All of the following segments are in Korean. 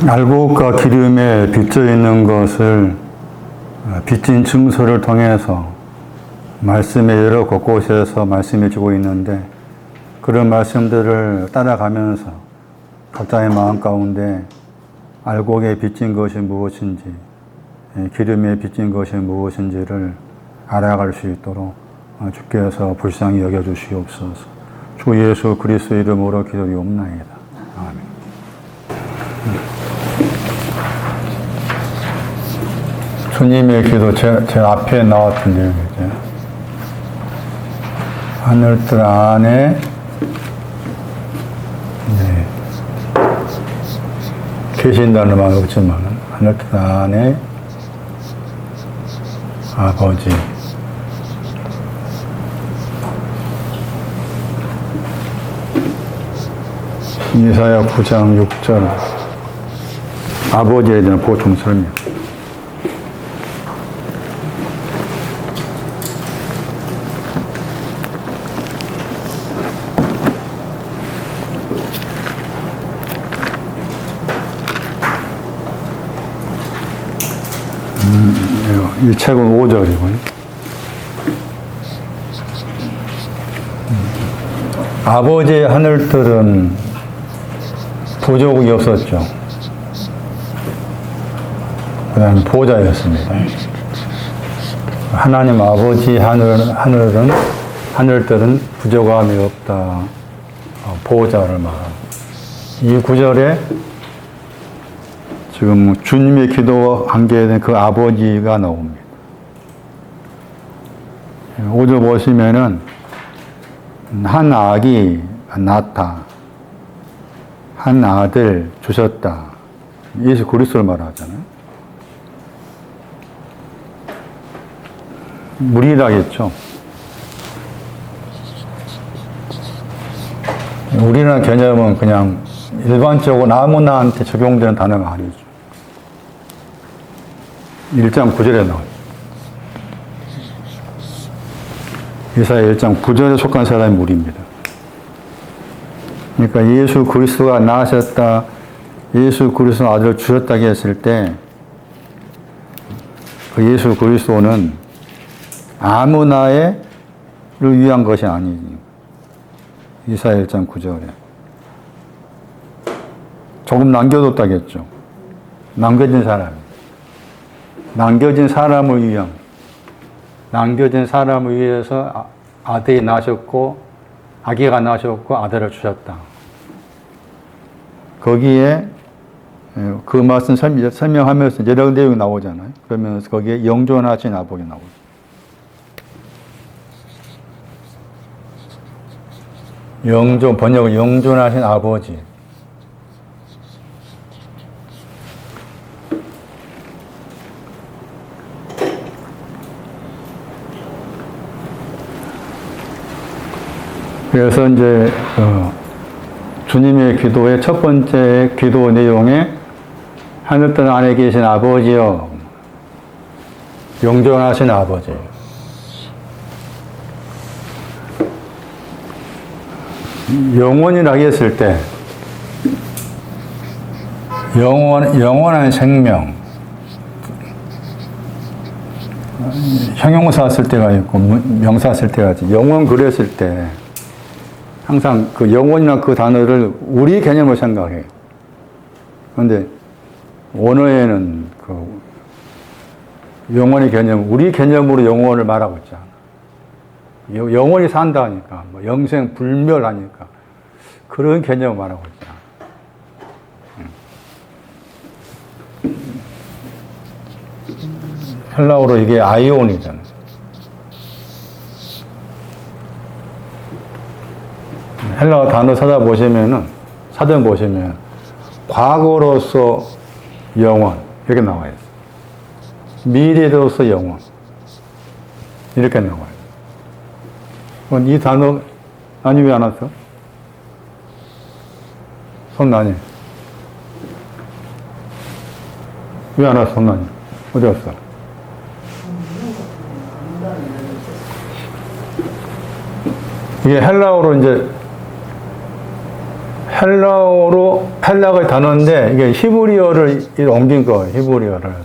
알곡과 기름에 빚져 있는 것을 빚진 증서를 통해서 말씀의 여러 곳곳에서 말씀해 주고 있는데, 그런 말씀들을 따라가면서 각자의 마음 가운데 알곡에 빚진 것이 무엇인지, 기름에 빚진 것이 무엇인지를 알아갈 수 있도록 주께서 불쌍히 여겨주시옵소서. 주 예수 그리스도 이름으로 기도리옵나이다. 아멘. 주님의 기도 제 앞에 나왔던 내용이죠. 하늘들 안에 계신다는 말은 없지만 하늘들 안에 아버지, 이사야 9장 6절 아버지에 대한 보충 설명. 이 책은 5절이고요. 아버지의 하늘들은 부족이 없었죠. 그 다음에 보좌였습니다. 하나님 아버지 하늘들은 부족함이 없다. 보좌를 말합니다. 이 구절에 지금 주님의 기도와 관계된 그 아버지가 나옵니다. 5절 보시면은 한 아기 낳다, 한 아들 주셨다. 예수 그리스도를 말하잖아요. 무리라겠죠. 우리나라 개념은 그냥 일반적으로 아무나한테 적용되는 단어가 아니죠. 1장 9절에 나와요. 이사야 1장 9절에 속한 사람이 무리입니다. 그러니까 예수 그리스도가 나으셨다, 예수 그리스도 아들을 주셨다고 했을 때, 그 예수 그리스도는 아무나를 위한 것이 아니지. 이사야 1장 9절에. 조금 남겨뒀다겠죠. 남겨진 사람. 남겨진 사람을 위한, 남겨진 사람을 위해서 아들이 나셨고, 아기가 나셨고, 아들을 주셨다. 거기에 그 말씀 설명하면서 여러 내용이 나오잖아요. 그러면서 거기에 영존하신 아버지 나오죠. 번역은 영존하신 아버지. 그래서 이제 주님의 기도의 첫 번째 기도 내용에 하늘들 안에 계신 아버지여, 영존하신 아버지. 영원이라고 했을 때 영원한 생명, 형용사 쓸 때가 있고 명사 쓸 때가 있지. 영원 그랬을 때 항상 그 영혼이나 그 단어를 우리 개념으로 생각해요. 그런데 원어에는 그 영혼의 개념, 우리 개념으로 영혼을 말하고 있잖아. 영혼이 산다니까, 뭐 영생 불멸하니까 그런 개념을 말하고 있잖아. 헬라어로 이게 아이온이잖아. 헬라어 단어 찾아보시면 과거로서 영원 이렇게 나와요. 미래로서 영원 이렇게 나와요. 이 단어 아니 왜 안 왔어? 손 나니? 왜 안 왔어? 손 나니? 어디 갔어? 이게 헬라어로 이제 헬라어의 단어인데 이게 히브리어를 옮긴 거예요. 히브리어를.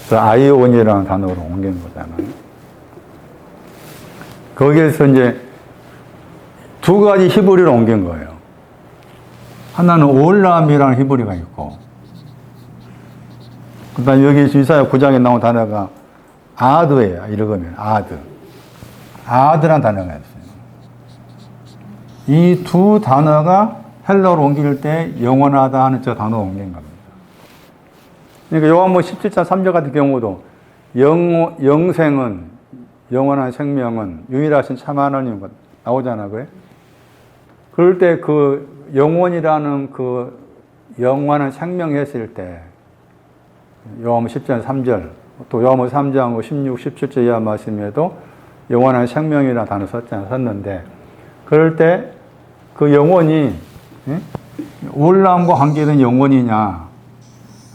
그 아이온이라는 단어로 옮긴 거잖아요. 거기에서 이제 두 가지 히브리어를 옮긴 거예요. 하나는 올람이라는 히브리가 있고, 그 다음에 여기 이사야 9장에 나온 단어가 아드예요. 읽으면 아드. 아드란 단어가 있어요. 이 두 단어가 헬라어로 옮길 때 영원하다 하는 저 단어로 옮긴 겁니다. 그러니까 요한복음 17장 3절 같은 경우도 영생은, 영원한 생명은 유일하신 참 하나님 나오잖아, 그래? 그럴 때 그 영원이라는 그 영원한 생명 했을 때 요한복음 10장 3절, 또 요한복음 3장 16, 17절 이하 말씀에도 영원한 생명이라는 단어 썼는데, 그럴 때 그 영혼이 올람과 관계된 영혼이냐,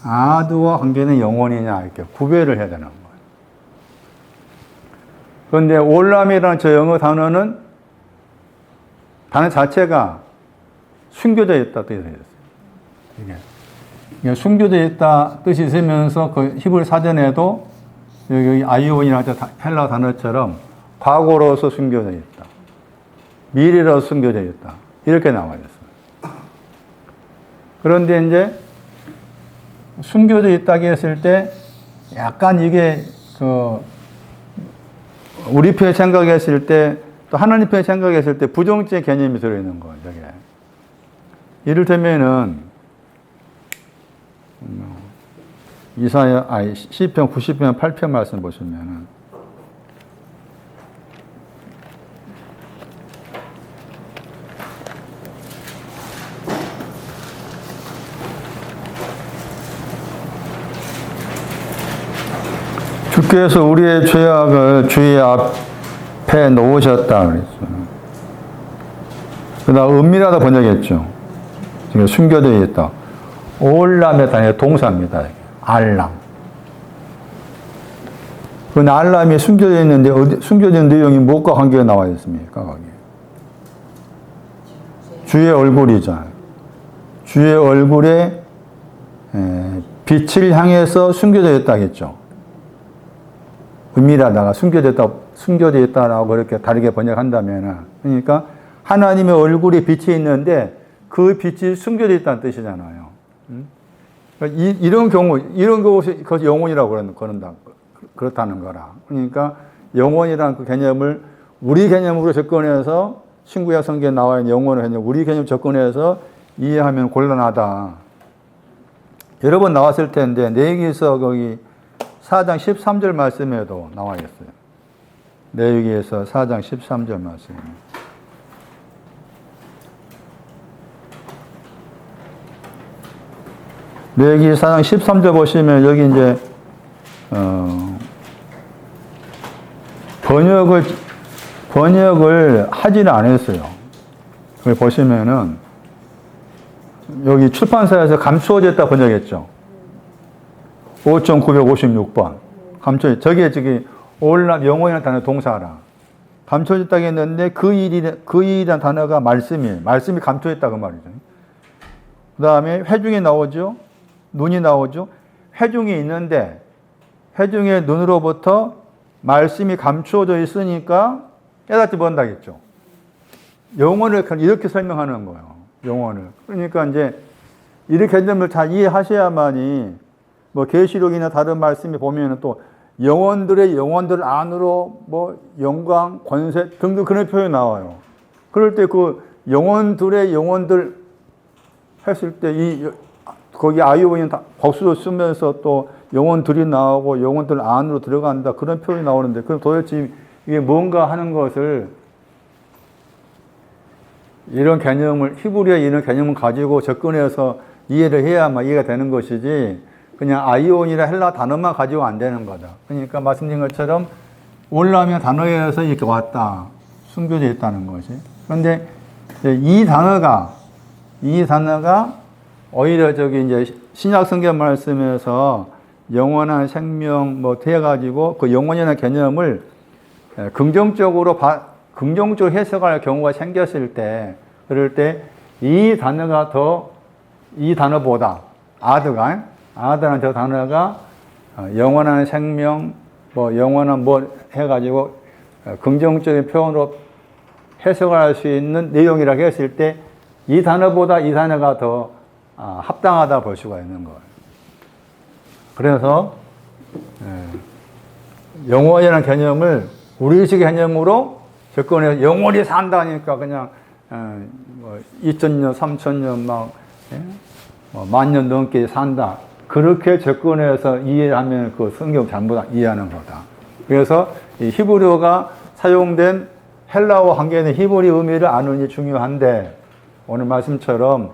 아드와 관계된 영혼이냐, 이렇게 구별을 해야 되는 거예요. 그런데 올람이라는 저 영어 단어는 단어 자체가 숨겨져 있다 뜻이 있어요. 이게 숨겨져 있다 뜻이 있으면서 그 히브리 사전에도 여기 아이온이라는 헬라 단어처럼 과거로서 숨겨져 있다, 미래로서 숨겨져 있다, 이렇게 나와 있어요. 그런데 이제 숨겨져 있다고 했을 때 약간 이게 그 우리 편 생각했을 때 또 하나님 편 생각했을 때 부정적 개념이 들어있는 거예요. 저게. 이를테면은 시편 90편 8편 말씀 보시면은 주께서 우리의 죄악을 주의 앞에 놓으셨다 그랬죠. 그 다음 은밀하다 번역했죠. 지금 숨겨져 있다. 올람의 단위 동사입니다. 알람. 그 알람이 숨겨져 있는데 숨겨진 내용이 무엇과 관계가 나와 있습니까? 거기. 주의 얼굴이잖아요. 주의 얼굴에 빛을 향해서 숨겨져 있다겠죠. 은밀하다가 숨겨져 있다라고 그렇게 다르게 번역한다면, 그러니까 하나님의 얼굴에 빛이 있는데 그 빛이 숨겨져 있다는 뜻이잖아요. 이런 것이 영혼이라고 그렇다는 거라. 그러니까 영혼이라는 그 개념을 우리 개념으로 접근해서 신구약 성경에 나와 있는 영혼의 개념, 우리 개념 접근해서 이해하면 곤란하다. 여러 번 나왔을 텐데, 내기서 거기 4장 13절 말씀에도 나와 있어요. 레위기에서 4장 13절 말씀. 레위기 4장 13절 보시면 여기 이제 번역을 하지는 않았어요. 거기 보시면은 여기 출판사에서 감추어졌다 번역했죠. 5,956번. 저기 올람 영혼이라는 단어 동사라. 감춰졌다고 했는데 그 일이라는 단어가 말씀이 감춰졌다 그 말이죠. 그 다음에 회중이 나오죠. 눈이 나오죠. 회중이 있는데 회중의 눈으로부터 말씀이 감추어져 있으니까 깨닫지 못한다겠죠. 영혼을 이렇게 설명하는 거예요. 영혼을. 그러니까 이제 이렇게 개념을 잘 이해하셔야만이 뭐 계시록이나 다른 말씀에 보면은 또 영혼들 안으로 뭐 영광, 권세 등등 그런 표현이 나와요. 그럴 때 그 영혼들 했을 때 거기 아이오인 복수도 쓰면서 또 영혼들이 나오고 영혼들 안으로 들어간다 그런 표현이 나오는데 그럼 도대체 이게 뭔가 하는 것을 이런 개념을 히브리어 이런 개념을 가지고 접근해서 이해를 해야만 이해가 되는 것이지 그냥 아이온이나 헬라 단어만 가지고 안 되는 거다. 그러니까 말씀드린 것처럼 올라오면 단어에서 이렇게 왔다. 숨겨져 있다는 것이. 그런데 이 단어가 오히려 저기 이제 신약 성경 말씀에서 영원한 생명 뭐 돼가지고 그 영원이라는 개념을 긍정적으로 해석할 경우가 생겼을 때, 그럴 때 이 단어가 더, 이 단어보다, 아드라는 저 단어가 영원한 생명, 뭐 영원한 뭐 해가지고 긍정적인 표현으로 해석할 수 있는 내용이라고 했을 때 이 단어보다 이 단어가 더 합당하다 볼 수가 있는 거예요. 그래서 영원이라는 개념을 우리식 개념으로 접근해서 영원히 산다니까 그냥 2000년, 3000년 막 만년 넘게 산다. 그렇게 접근해서 이해하면 그 성경 잘못 이해하는 거다. 그래서 이 히브리어가 사용된 헬라어 한계는 히브리 의미를 아는 게 중요한데 오늘 말씀처럼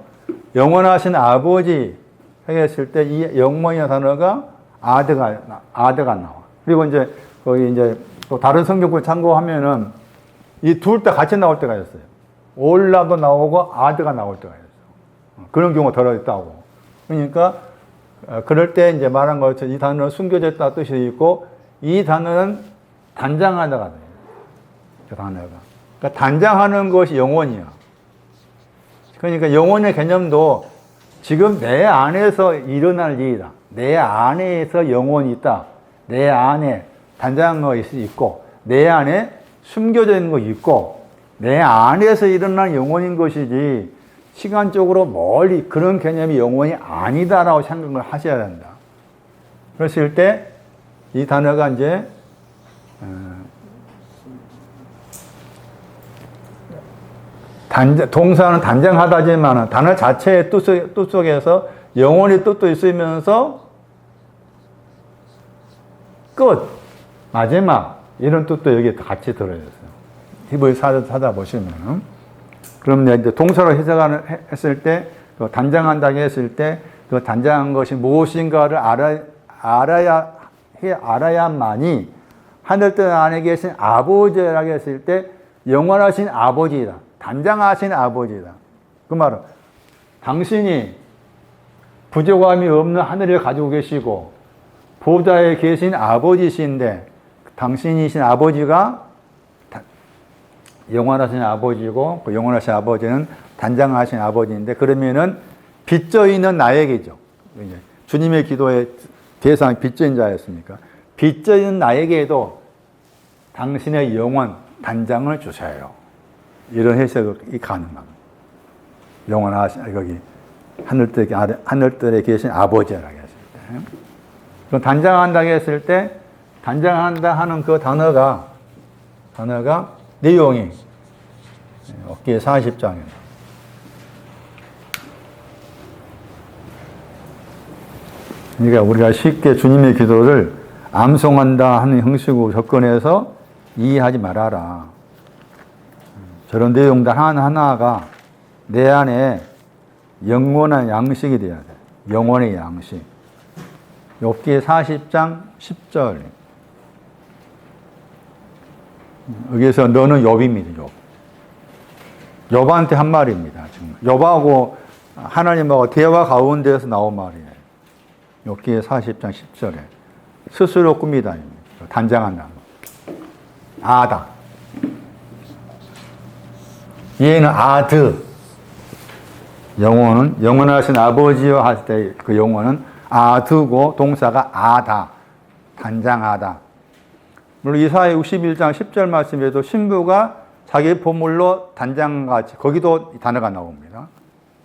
영원하신 아버지 했을 때 이 영원이라는 단어가 아드가 나와. 그리고 이제 거기 이제 또 다른 성경을 참고하면은 이 둘 다 같이 나올 때가 있어요. 올라도 나오고 아드가 나올 때가 있어요. 그런 경우가 들어있다고. 그러니까 그럴 때 이제 말한 것처럼 이 단어는 숨겨졌다 뜻이 있고 이 단어는 단장하다가 돼요. 그 단어가. 그러니까 단장하는 것이 영혼이야. 그러니까 영혼의 개념도 지금 내 안에서 일어날 일이다. 내 안에서 영혼이 있다. 내 안에 단장한 것이 있고 내 안에 숨겨져 있는 것이 있고 내 안에서 일어난 영혼인 것이지 시간적으로 멀리 그런 개념이 영혼이 아니다라고 생각을 하셔야 된다. 그랬을 때 이 단어가 이제 동사는 단장하다지만 단어 자체의 뜻 속에서 영혼의 뜻도 있으면서 끝, 마지막 이런 뜻도 여기에 같이 들어있어요. 히브리 찾아보시면 그럼 이제 동사로 했을 때 단장한다고 했을 때 그 단장한 것이 무엇인가를 알아야만이 하늘뜰 안에 계신 아버지라고 했을 때 영원하신 아버지이다. 단장하신 아버지다. 그 말은 당신이 부족함이 없는 하늘을 가지고 계시고 보좌에 계신 아버지신데 당신이신 아버지가 영원하신 아버지고 그 영원하신 아버지는 단장하신 아버지인데 그러면은 빚져 있는 나에게죠. 주님의 기도의 대상이 빚진 자였으니까 빚져 있는 나에게도 당신의 영원 단장을 주세요. 이런 해석이 가능합니다. 영원하신 여기 하늘들에 계신 아버지라고 했을 때, 그럼 단장한다고 했을 때 단장한다 하는 그 단어가 내용이 어깨 40장입니다. 그러니까 우리가 쉽게 주님의 기도를 암송한다 하는 형식으로 접근해서 이해하지 말아라. 저런 내용들 하나하나가 내 안에 영원한 양식이 되어야 돼. 영원의 양식. 욥기 40장 10절. 여기서 너는 욥입니다. 욥. 욥한테 한 말입니다. 지금 욥하고 하나님하고 대화 가운데에서 나온 말이에요. 욥기 40장 10절에 스스로 꾸미다. 단장한다. 아다. 얘는 아드. 영혼은 영원하신 아버지여 할 때 그 영혼은 아드고 동사가 아다. 단장하다. 물론 이사야 61장 10절 말씀에도 신부가 자기 보물로 단장같이 거기도 단어가 나옵니다.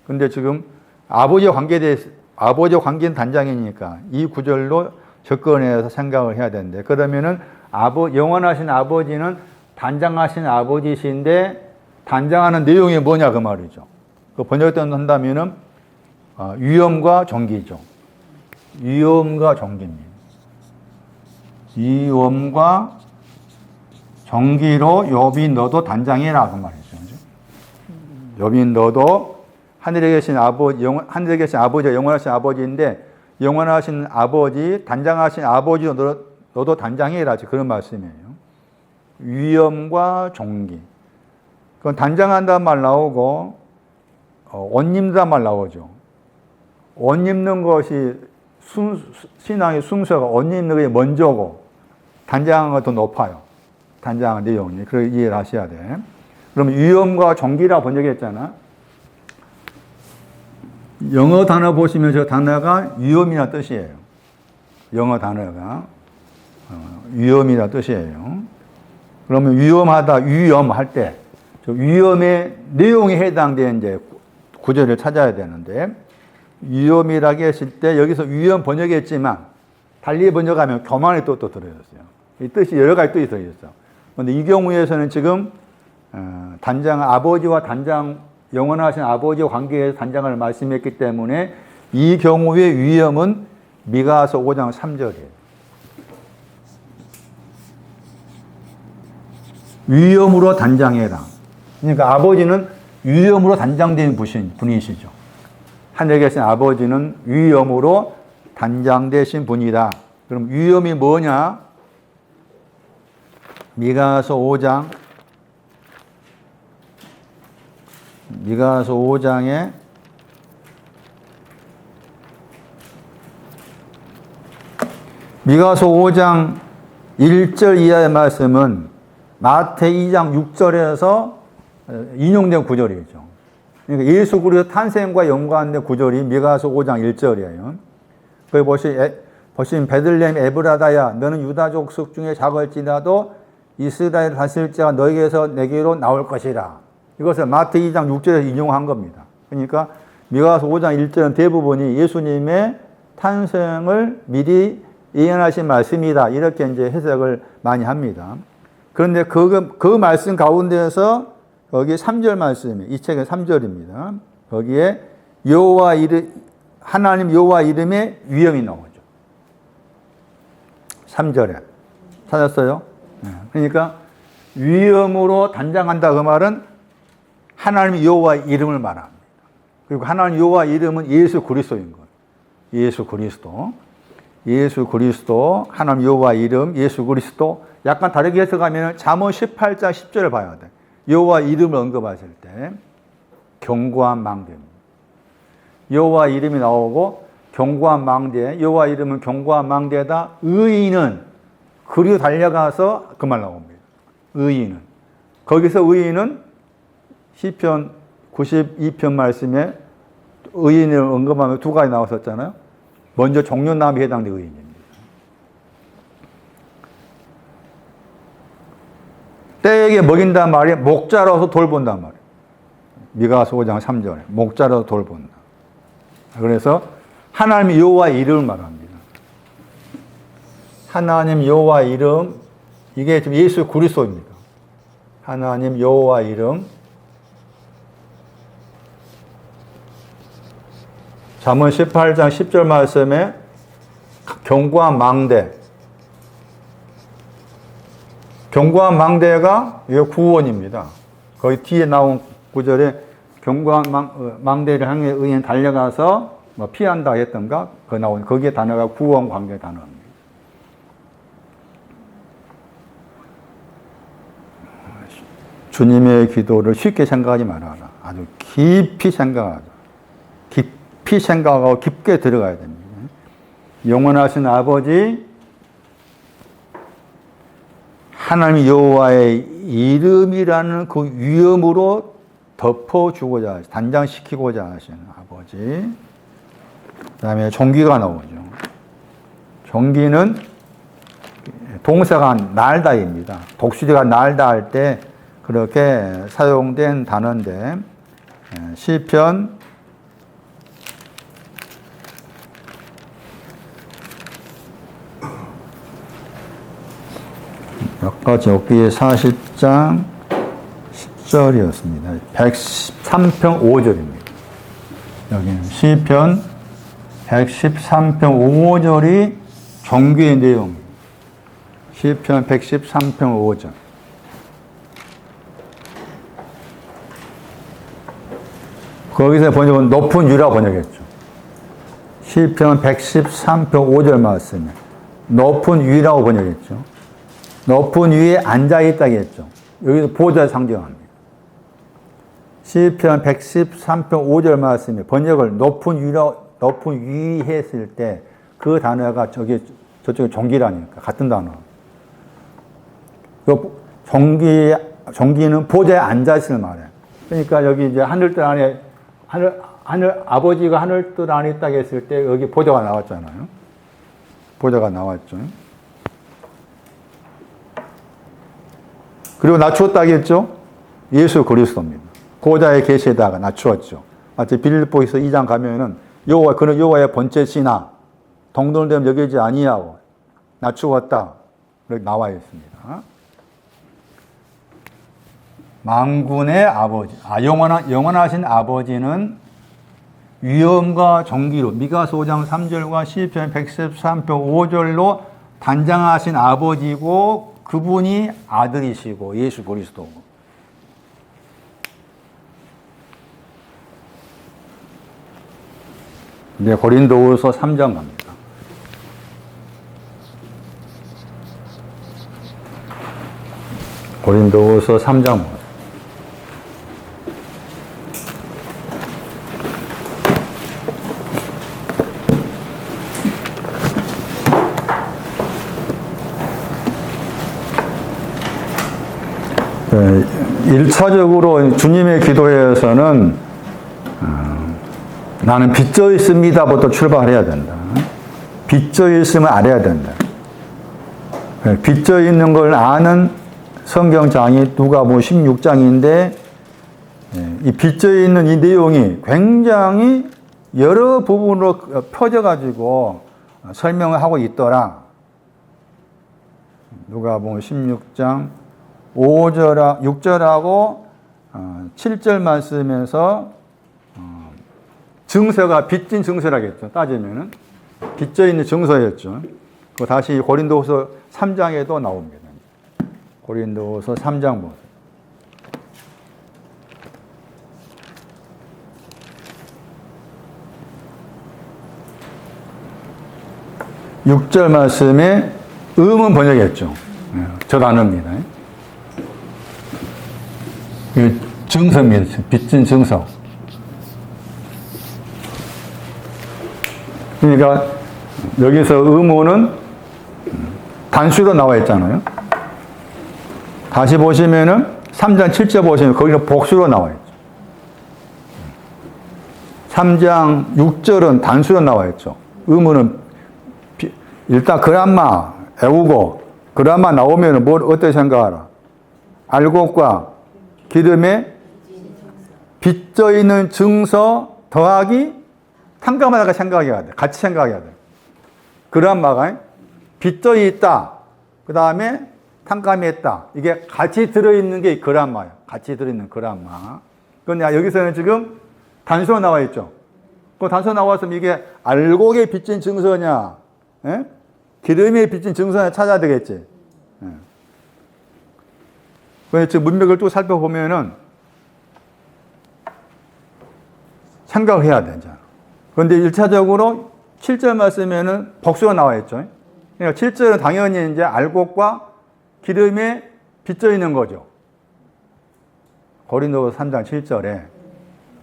근데 지금 아버지와 관계는 단장이니까 이 구절로 접근해서 생각을 해야 되는데 그러면은 영원하신 아버지는 단장하신 아버지신데 단장하는 내용이 뭐냐 그 말이죠. 그 번역된 한다면은 위엄과 정기죠. 위엄과 정기입니다. 위엄과 정기로 욥이 너도 단장해라 그 말이죠. 욥이 너도 하늘에 계신 아버지가 영원하신 아버지인데 영원하신 아버지, 단장하신 아버지 너도 단장해라 그런 말씀이에요. 위엄과 정기. 그건 단장한다는 말 나오고 옷 입는다는 말 나오죠. 옷 입는 것이 신앙의 순서가 옷 입는 것이 먼저고 단장한 것도 높아요. 단장한 내용이. 그걸 이해를 하셔야 돼. 그럼 위엄과 정기라 번역했잖아. 영어 단어 보시면 저 단어가 위험이라는 뜻이에요. 영어 단어가 위험이라는 뜻이에요. 그러면 위험하다, 위험할 때, 저 위험의 내용에 해당되는 이제 구절을 찾아야 되는데, 위험이라고 했을 때 여기서 위험 번역했지만 달리 번역하면 교만의 뜻도 들어있어요. 이 뜻이 여러 가지 뜻이 들어있어요. 그런데 이 경우에서는 지금 단장 아버지와 단장 영원하신 아버지와 관계에서 단장을 말씀했기 때문에 이 경우의 위험은 미가서 5장 3절이에요. 위험으로 단장해라. 그러니까 아버지는 위험으로 단장된 분이시죠. 하늘에 계신 아버지는 위험으로 단장되신 분이다. 그럼 위험이 뭐냐? 미가서 5장에 미가서 5장 1절 이하의 말씀은 마태 2장 6절에서 인용된 구절이죠. 그러니까 예수 그리스도 탄생과 연관된 구절이 미가서 5장 1절이에요. 거기 보시면 베들레헴 에브라다야 너는 유다족 속 중에 작을지라도 이스라엘 다스릴 자가 너에게서 내게로 나올 것이라. 이것을 마태 2장 6절에서 인용한 겁니다. 그러니까 미가서 5장 1절은 대부분이 예수님의 탄생을 미리 예언하신 말씀이다. 이렇게 이제 해석을 많이 합니다. 그런데 그 말씀 가운데에서 여기 3절 말씀이 이 책의 3절입니다. 거기에 하나님 여호와 이름의 위엄이 나오죠. 3절에 찾았어요? 네. 그러니까 위엄으로 단장한다 그 말은 하나님 여호와 이름을 말합니다. 그리고 하나님 여호와 이름은 예수 그리스도인 거예요. 예수 그리스도 하나님 여호와 이름 예수 그리스도. 약간 다르게 해석하면 잠언 18장 10절을 봐야 돼. 여호와 이름을 언급하실 때 견고한 망대입니다. 여호와 이름이 나오고 견고한 망대. 여호와 이름은 견고한 망대다. 의인은 그리로 달려가서 그 말 나옵니다. 의인은. 거기서 의인은 시편 92편 말씀에 의인을 언급하면 두 가지 나왔었잖아요. 먼저 종려나무에 해당되는 의인입니다. 때에게 먹인단 말이 목자로서 돌본단 말이에요. 미가서 5장 3절에 목자로서 돌본다. 그래서 하나님 여호와 이름을 말합니다. 하나님 여호와 이름, 이게 지금 예수 그리스도입니다. 하나님 여호와 이름. 잠언 18장 10절 말씀에 견고한 망대. 견고한 망대가 이거 구원입니다. 거기 뒤에 나온 구절에 견고한 망대를 향해 의인 달려가서 뭐 피한다 했던가 그 나온 거기에 단어가 구원 관계 단어입니다. 주님의 기도를 쉽게 생각하지 말아라. 아주 깊이 생각하자. 깊이 생각하고 깊게 들어가야 됩니다. 영원하신 아버지 하나님 여호와의 이름이라는 그 위엄으로 덮어주고자 단장시키고자 하시는 아버지. 그 다음에 종기가 나오죠. 종기는 동사가 날다입니다. 독수리가 날다 할 때 그렇게 사용된 단어인데 시편 40장 10절이었습니다. 113편 5절입니다. 여기는 시편 113편 5절이 종기의 내용. 시편 113편 5절. 거기서 번역은 높은 위라고 번역했죠. 시편 113편 5절 말씀에 높은 위라고 번역했죠. 높은 위에 앉아있다고 했죠. 여기서 보좌를 상징합니다. 시편 113편 5절 말씀에 번역을 높은 위 했을 때 그 단어가 저쪽에 종기라니까 같은 단어. 그 종기는 보좌에 앉아있을 말이에요. 그러니까 여기 이제 하늘들 안에 아버지가 하늘 뜻 안에 있다고 했을 때 여기 보좌가 나왔잖아요. 보좌가 나왔죠. 그리고 낮추었다고 했죠? 예수 그리스도입니다. 보좌에 계시다가 낮추었죠. 마치 빌립보에서 2장 가면은 그는 여호와의 번제시나 동등됨 여기지 아니하고 낮추었다. 이렇게 나와 있습니다. 만군의 아버지, 영원하신 아버지는 위엄과 정기로 미가서 5장 3절과 시편 113편 5절로 단장하신 아버지고 그분이 아들이시고 예수 그리스도고. 이제 고린도후서 3장 갑니다. 고린도후서 3장. 네, 1차적으로 주님의 기도에서는 나는 빚져 있습니다부터 출발해야 된다. 빚져 있음을 알아야 된다. 빚져 있는 걸 아는 성경장이 누가복음 16장인데 이 빚져 있는 이 내용이 굉장히 여러 부분으로 펴져가지고 설명을 하고 있더라. 누가복음 16장 6절하고 7절 말씀에서 증서가 빚진 증서라겠죠. 따지면은 빚져 있는 증서였죠. 그 다시 고린도후서 3장에도 나옵니다. 고린도후서 3장 보세요. 6절 말씀에 음은 번역했죠. 저 단어입니다. 증서입니다. 빚진 증서. 그러니까 여기서 의무는 단수로 나와 있잖아요. 다시 보시면은 3장 7절 보시면 거기는 복수로 나와 있죠. 3장 6절은 단수로 나와 있죠. 의무는 일단 그람마 애우고 그람마 나오면은 뭘 어떻게 생각하라? 알곡과 기름에 빚져 있는 증서 더하기 탕감하다가 생각해야 돼. 같이 생각해야 돼. 그람마가 빚져 있다. 그 다음에 탕감이 했다. 이게 같이 들어있는 게 그람마예요. 같이 들어있는 그람마. 그런데 여기서는 지금 단수로 나와 있죠. 그 단수로 나왔으면 이게 알곡에 빚진 증서냐, 예? 기름에 빚진 증서냐 찾아야 되겠지. 예. 그래서 지금 문맥을 또 살펴보면은 생각을 해야 되잖아. 그런데 1차적으로 7절 말씀에는 복수가 나와 있죠. 그러니까 7절은 당연히 이제 알곡과 기름에 빚져 있는 거죠. 고린도서 3장 7절에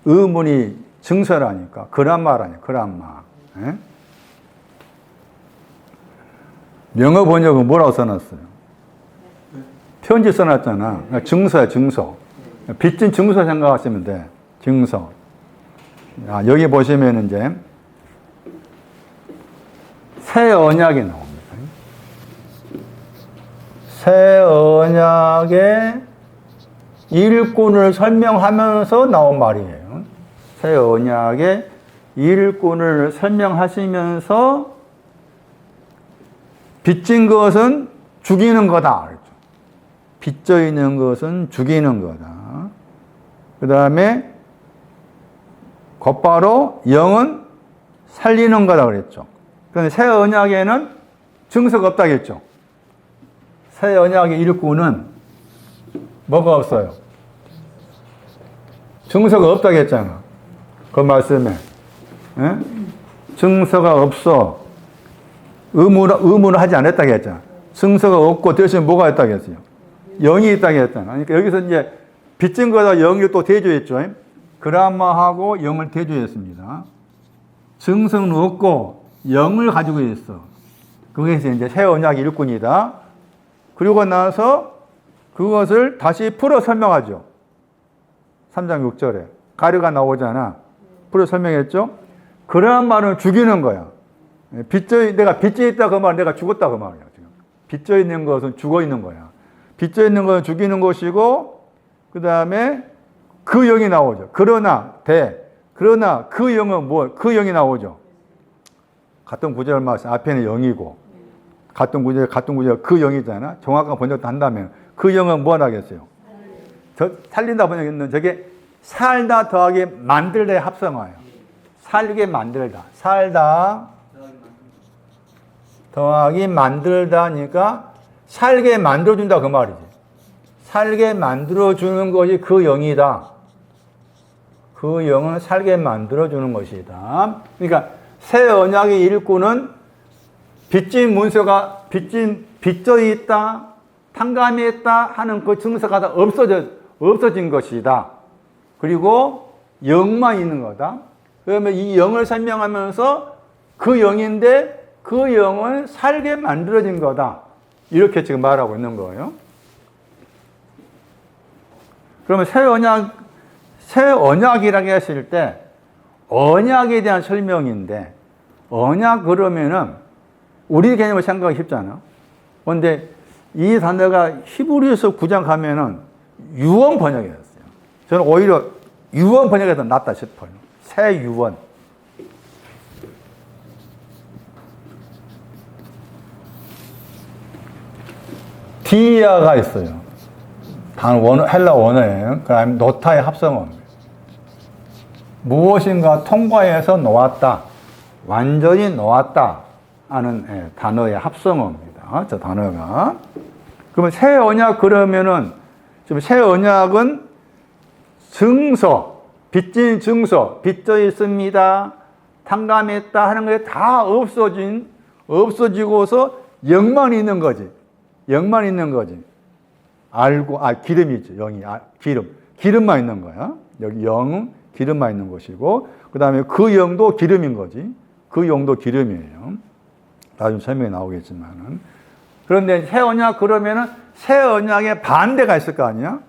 의문이 증서라니까 그람마라니까 그람마. 예? 영어 번역은 뭐라고 써놨어요? 편지 써놨잖아. 그러니까 증서야 증서. 빚진 증서 생각하시면 돼. 증서. 여기 보시면 이제 새 언약이 나옵니다. 새 언약의 일꾼을 설명하면서 나온 말이에요. 새 언약의 일꾼을 설명하시면서 빚진 것은 죽이는 거다. 빚져 있는 것은 죽이는 거다. 그 다음에 곧바로 영은 살리는 거다 그랬죠. 그런데 새 언약에는 증서가 없다고 했죠. 새 언약의 일꾼은 뭐가 없어요? 증서가 없다고 했잖아. 그 말씀에. 예? 증서가 없어. 의무를 하지 않았다고 했잖아. 증서가 없고 대신 뭐가 있다고 했어요? 영이 있다고 했잖아. 그러니까 여기서 이제 빚진 거다 영이 또 대조했죠. 그람마하고 영을 대조했습니다. 증서는 없고 영을 가지고 있어. 그것이 이제 새 언약 일꾼이다. 그리고 나서 그것을 다시 풀어 설명하죠. 3장 6절에 가르가 나오잖아. 풀어 설명했죠? 그러한 말은 죽이는 거야. 내가 빚져 있다 그 말은 내가 죽었다 그 말이야. 지금. 빚져 있는 것은 죽어 있는 거야. 빚져 있는 것은 죽이는 것이고, 그 다음에 그 영이 나오죠. 그러나 그 영은 그 영이 나오죠. 같은 구절 말씀 앞에는 영이고, 같은 구절 그 영이잖아. 정확한 번역도 한다면 그 영은 뭘 하겠어요? 살린다 번역했는 저게 살다 더하기 만들다의 합성어예요. 살게 만들다. 살다 더하기 만들다니까 살게 만들어준다 그 말이지. 살게 만들어주는 것이 그 영이다. 그 영은 살게 만들어주는 것이다. 그러니까 새 언약의 일꾼은 빚진 문서가 빚져 있다, 탕감이 있다 하는 그 증서가 다 없어진 것이다. 그리고 영만 있는 거다. 그러면 이 영을 설명하면서 그 영인데 그 영은 살게 만들어진 거다. 이렇게 지금 말하고 있는 거예요. 그러면 새 언약이라고 했을 때 언약에 대한 설명인데 언약 그러면은 우리 개념을 생각하기 쉽잖아. 그런데 이 단어가 히브리서 9장 가면은 유언 번역이었어요. 저는 오히려 유언 번역이 더 낫다 싶어요. 새 유언. 디아가 있어요. 헬라 원어예요. 그다음에 노타의 합성어입니다. 무엇인가 통과해서 놓았다. 완전히 놓았다 하는 단어의 합성어입니다. 저 단어가. 그러면 새 언약 그러면은 지금 새 언약은 증서, 빚진 증서, 빚져 있습니다. 탕감했다 하는 것이 다 없어지고서 영만 있는 거지. 영만 있는 거지. 기름이 있죠. 영이, 기름만 있는 거야. 여기 영은 기름만 있는 것이고, 그 다음에 그 영도 기름인 거지. 그 영도 기름이에요. 나중에 설명이 나오겠지만은. 그런데 새 언약 그러면은 새 언약의 반대가 있을 거 아니야?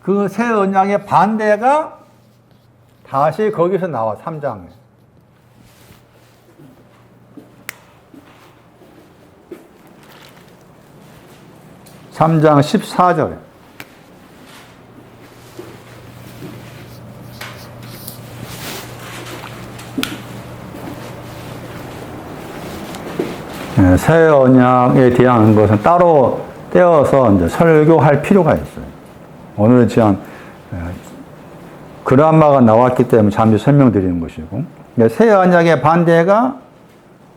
그 새 언약의 반대가 다시 거기서 나와, 3장에. (3장 14절에) 새 언약에 대한 것은 따로 떼어서 이제 설교할 필요가 있어요. 오늘 지금 그라마가 나왔기 때문에 잠시 설명드리는 것이고, 새 언약의 반대가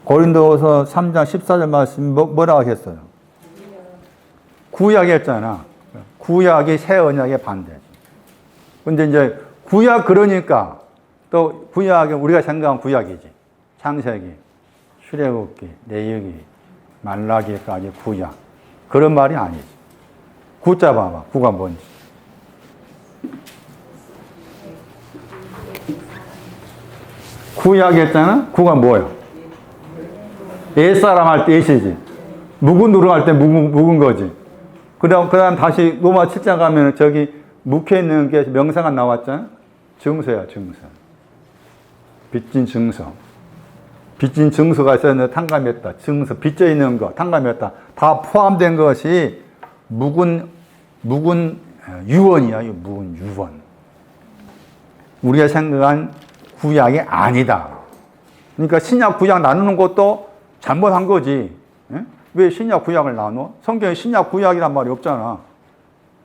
고린도서 3장 14절 말씀 뭐라고 했어요? 구약이 했잖아. 구약이 새 언약의 반대지. 근데 이제 구약 그러니까 또 구약은 우리가 생각한 구약이지. 창세기, 출애굽기, 레위기, 말라기까지 구약. 그런 말이 아니지. 구자 봐봐. 구가 뭔지. 구약 했잖아. 구가 뭐예요? 옛사람 할 때 옛이지. 묵은 누룩 할 때 묵은 거지. 그 다음 다시 로마 7장 가면 저기 묵혀있는 게 명사가 나왔잖아? 증서야, 증서. 빚진 증서. 빚진 증서가 있었는데 탕감했다. 증서, 빚져 있는 거, 탕감했다. 다 포함된 것이 묵은 유언이야, 묵은 유언. 우리가 생각한 구약이 아니다. 그러니까 신약, 구약 나누는 것도 잘못한 거지. 예? 왜 신약, 구약을 나눠? 성경에 신약, 구약이란 말이 없잖아.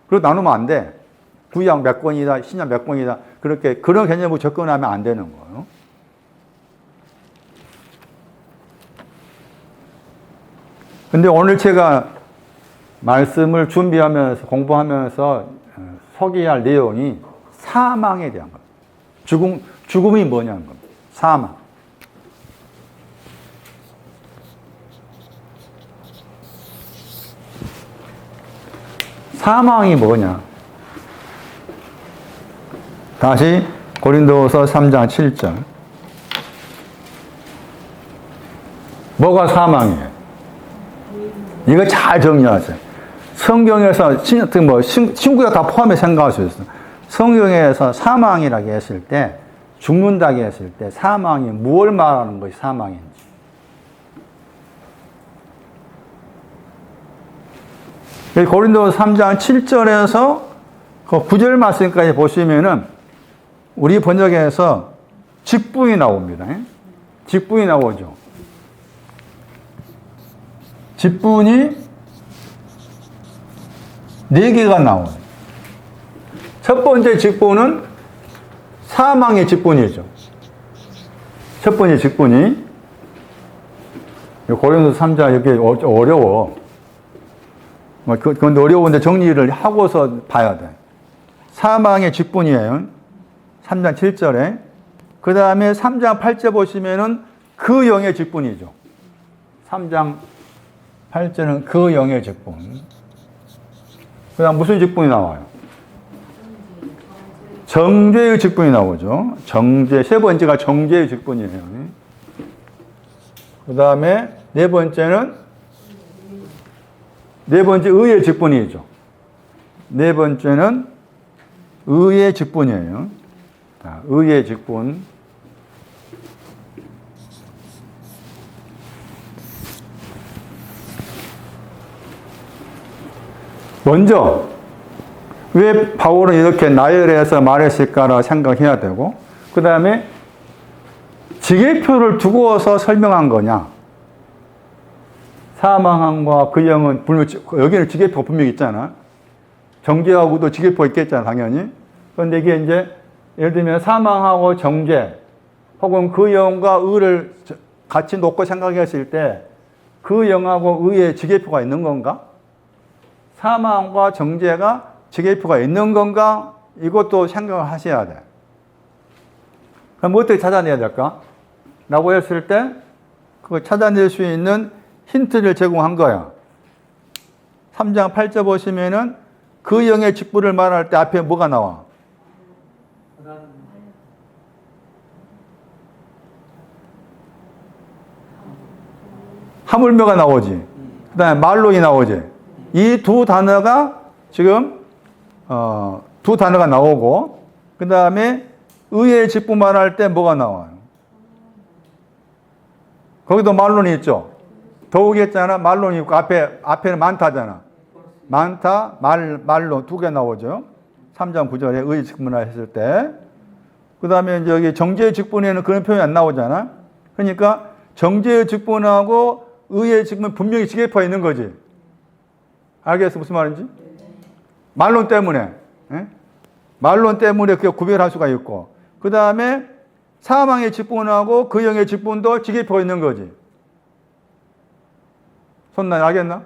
그래서 나누면 안 돼. 구약 몇 권이다, 신약 몇 권이다. 그런 개념으로 접근하면 안 되는 거예요. 근데 오늘 제가 말씀을 준비하면서, 공부하면서 소개할 내용이 사망에 대한 겁니다. 죽음이 뭐냐는 겁니다. 사망. 사망이 뭐냐? 다시 고린도서 3장 7절. 뭐가 사망이에요? 이거 잘 정리하세요. 성경에서 친구가 다 포함해 생각할 수 있어요. 성경에서 사망이라고 했을 때 죽는다고 했을 때 사망이 무엇을 말하는 것이 사망인지. 고린도서 3장 7절에서 그 9절 말씀까지 보시면은 우리 번역에서 직분이 나옵니다. 직분이 나오죠. 직분이 4개가 나와요. 첫 번째 직분은 사망의 직분이죠. 첫 번째 직분이 고린도서 3장 이렇게 어려워. 그런데 어려운데 정리를 하고서 봐야 돼. 사망의 직분이에요. 3장 7절에. 그 다음에 3장 8절 보시면은 그 영의 직분이죠. 3장 8절은 그 영의 직분. 그 다음 무슨 직분이 나와요? 정죄의 직분이 나오죠. 정죄. 세 번째가 정죄의 직분이에요. 그 다음에 네 번째 의의 직분이죠. 네 번째는 의의 직분이에요. 자, 의의 직분. 먼저 왜 바울은 이렇게 나열해서 말했을까라 생각해야 되고, 그 다음에 지계표를 두고서 설명한 거냐. 사망함과 그 영은 여기는 지계표가 분명히 있잖아. 정죄하고도 지계표가 있겠잖아, 당연히. 그런데 이게 이제 예를 들면 사망하고 정죄 혹은 그 영과 의를 같이 놓고 생각했을 때 그 영하고 의의 지계표가 있는 건가? 사망과 정죄가 지계표가 있는 건가? 이것도 생각을 하셔야 돼. 그럼 어떻게 찾아내야 될까? 라고 했을 때 그걸 찾아낼 수 있는 힌트를 제공한 거야. 3장 8절 보시면은 그 영의 직분을 말할 때 앞에 뭐가 나와? 하물며가 나오지. 그 다음에 말론이 나오지. 이 두 단어가 지금 두 단어가 나오고, 그 다음에 의의 직분 말할 때 뭐가 나와요? 거기도 말론이 있죠. 더욱이 했잖아. 말론이 있고 앞에는 많다잖아. 많다, 말론 두 개 나오죠. 3장 9절에 의의 직분을 했을 때. 그 다음에 이제 여기 정죄의 직분에는 그런 표현이 안 나오잖아. 그러니까 정죄의 직분하고 의의 직분 분명히 지계표가 있는 거지. 알겠어? 무슨 말인지? 말론 때문에. 말론 때문에 그게 구별할 수가 있고. 그 다음에 사망의 직분하고 그 영의 직분도 지계표가 있는 거지. 손나 알겠나?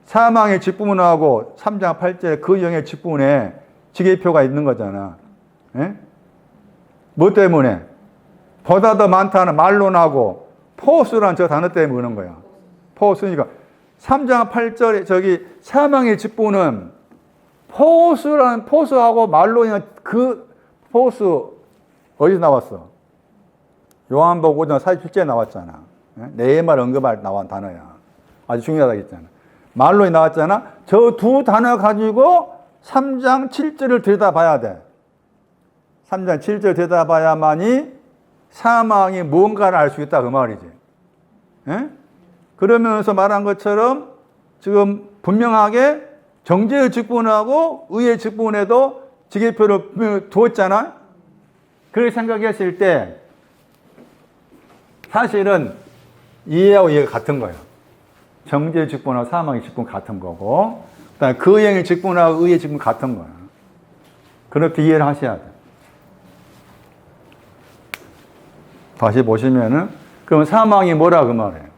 사망의 직분하고 3장 8절에 그 영의 직분에 지계표가 있는 거잖아. 뭐 때문에? 보다 더 많다는 말론하고 포스란 저 단어 때문에 그러는 거야. 포스니까 3장 8절에 저기 사망의 직분은 포스하고 말론이나 그 포스 어디서 나왔어? 요한복음 5장 47절에 나왔잖아. 네말 언급할 나온 단어야. 아주 중요하다고 했잖아. 말론이 나왔잖아. 저 두 단어 가지고 3장 7절을 들여다봐야 돼. 3장 7절 들여다봐야만이 사망이 뭔가를 알 수 있다 그 말이지. 그러면서 말한 것처럼 지금 분명하게 정죄의 직분하고 의의 직분에도 지계표를 두었잖아. 그렇게 생각했을 때 사실은 이해하고 이해가 같은 거예요. 정죄의 직분하고 사망의 직분 같은 거고, 그다음에 그 영의 직분하고 의의 직분 같은 거야. 그렇게 이해를 하셔야 돼. 다시 보시면은 그럼 사망이 뭐라 그 말이에요?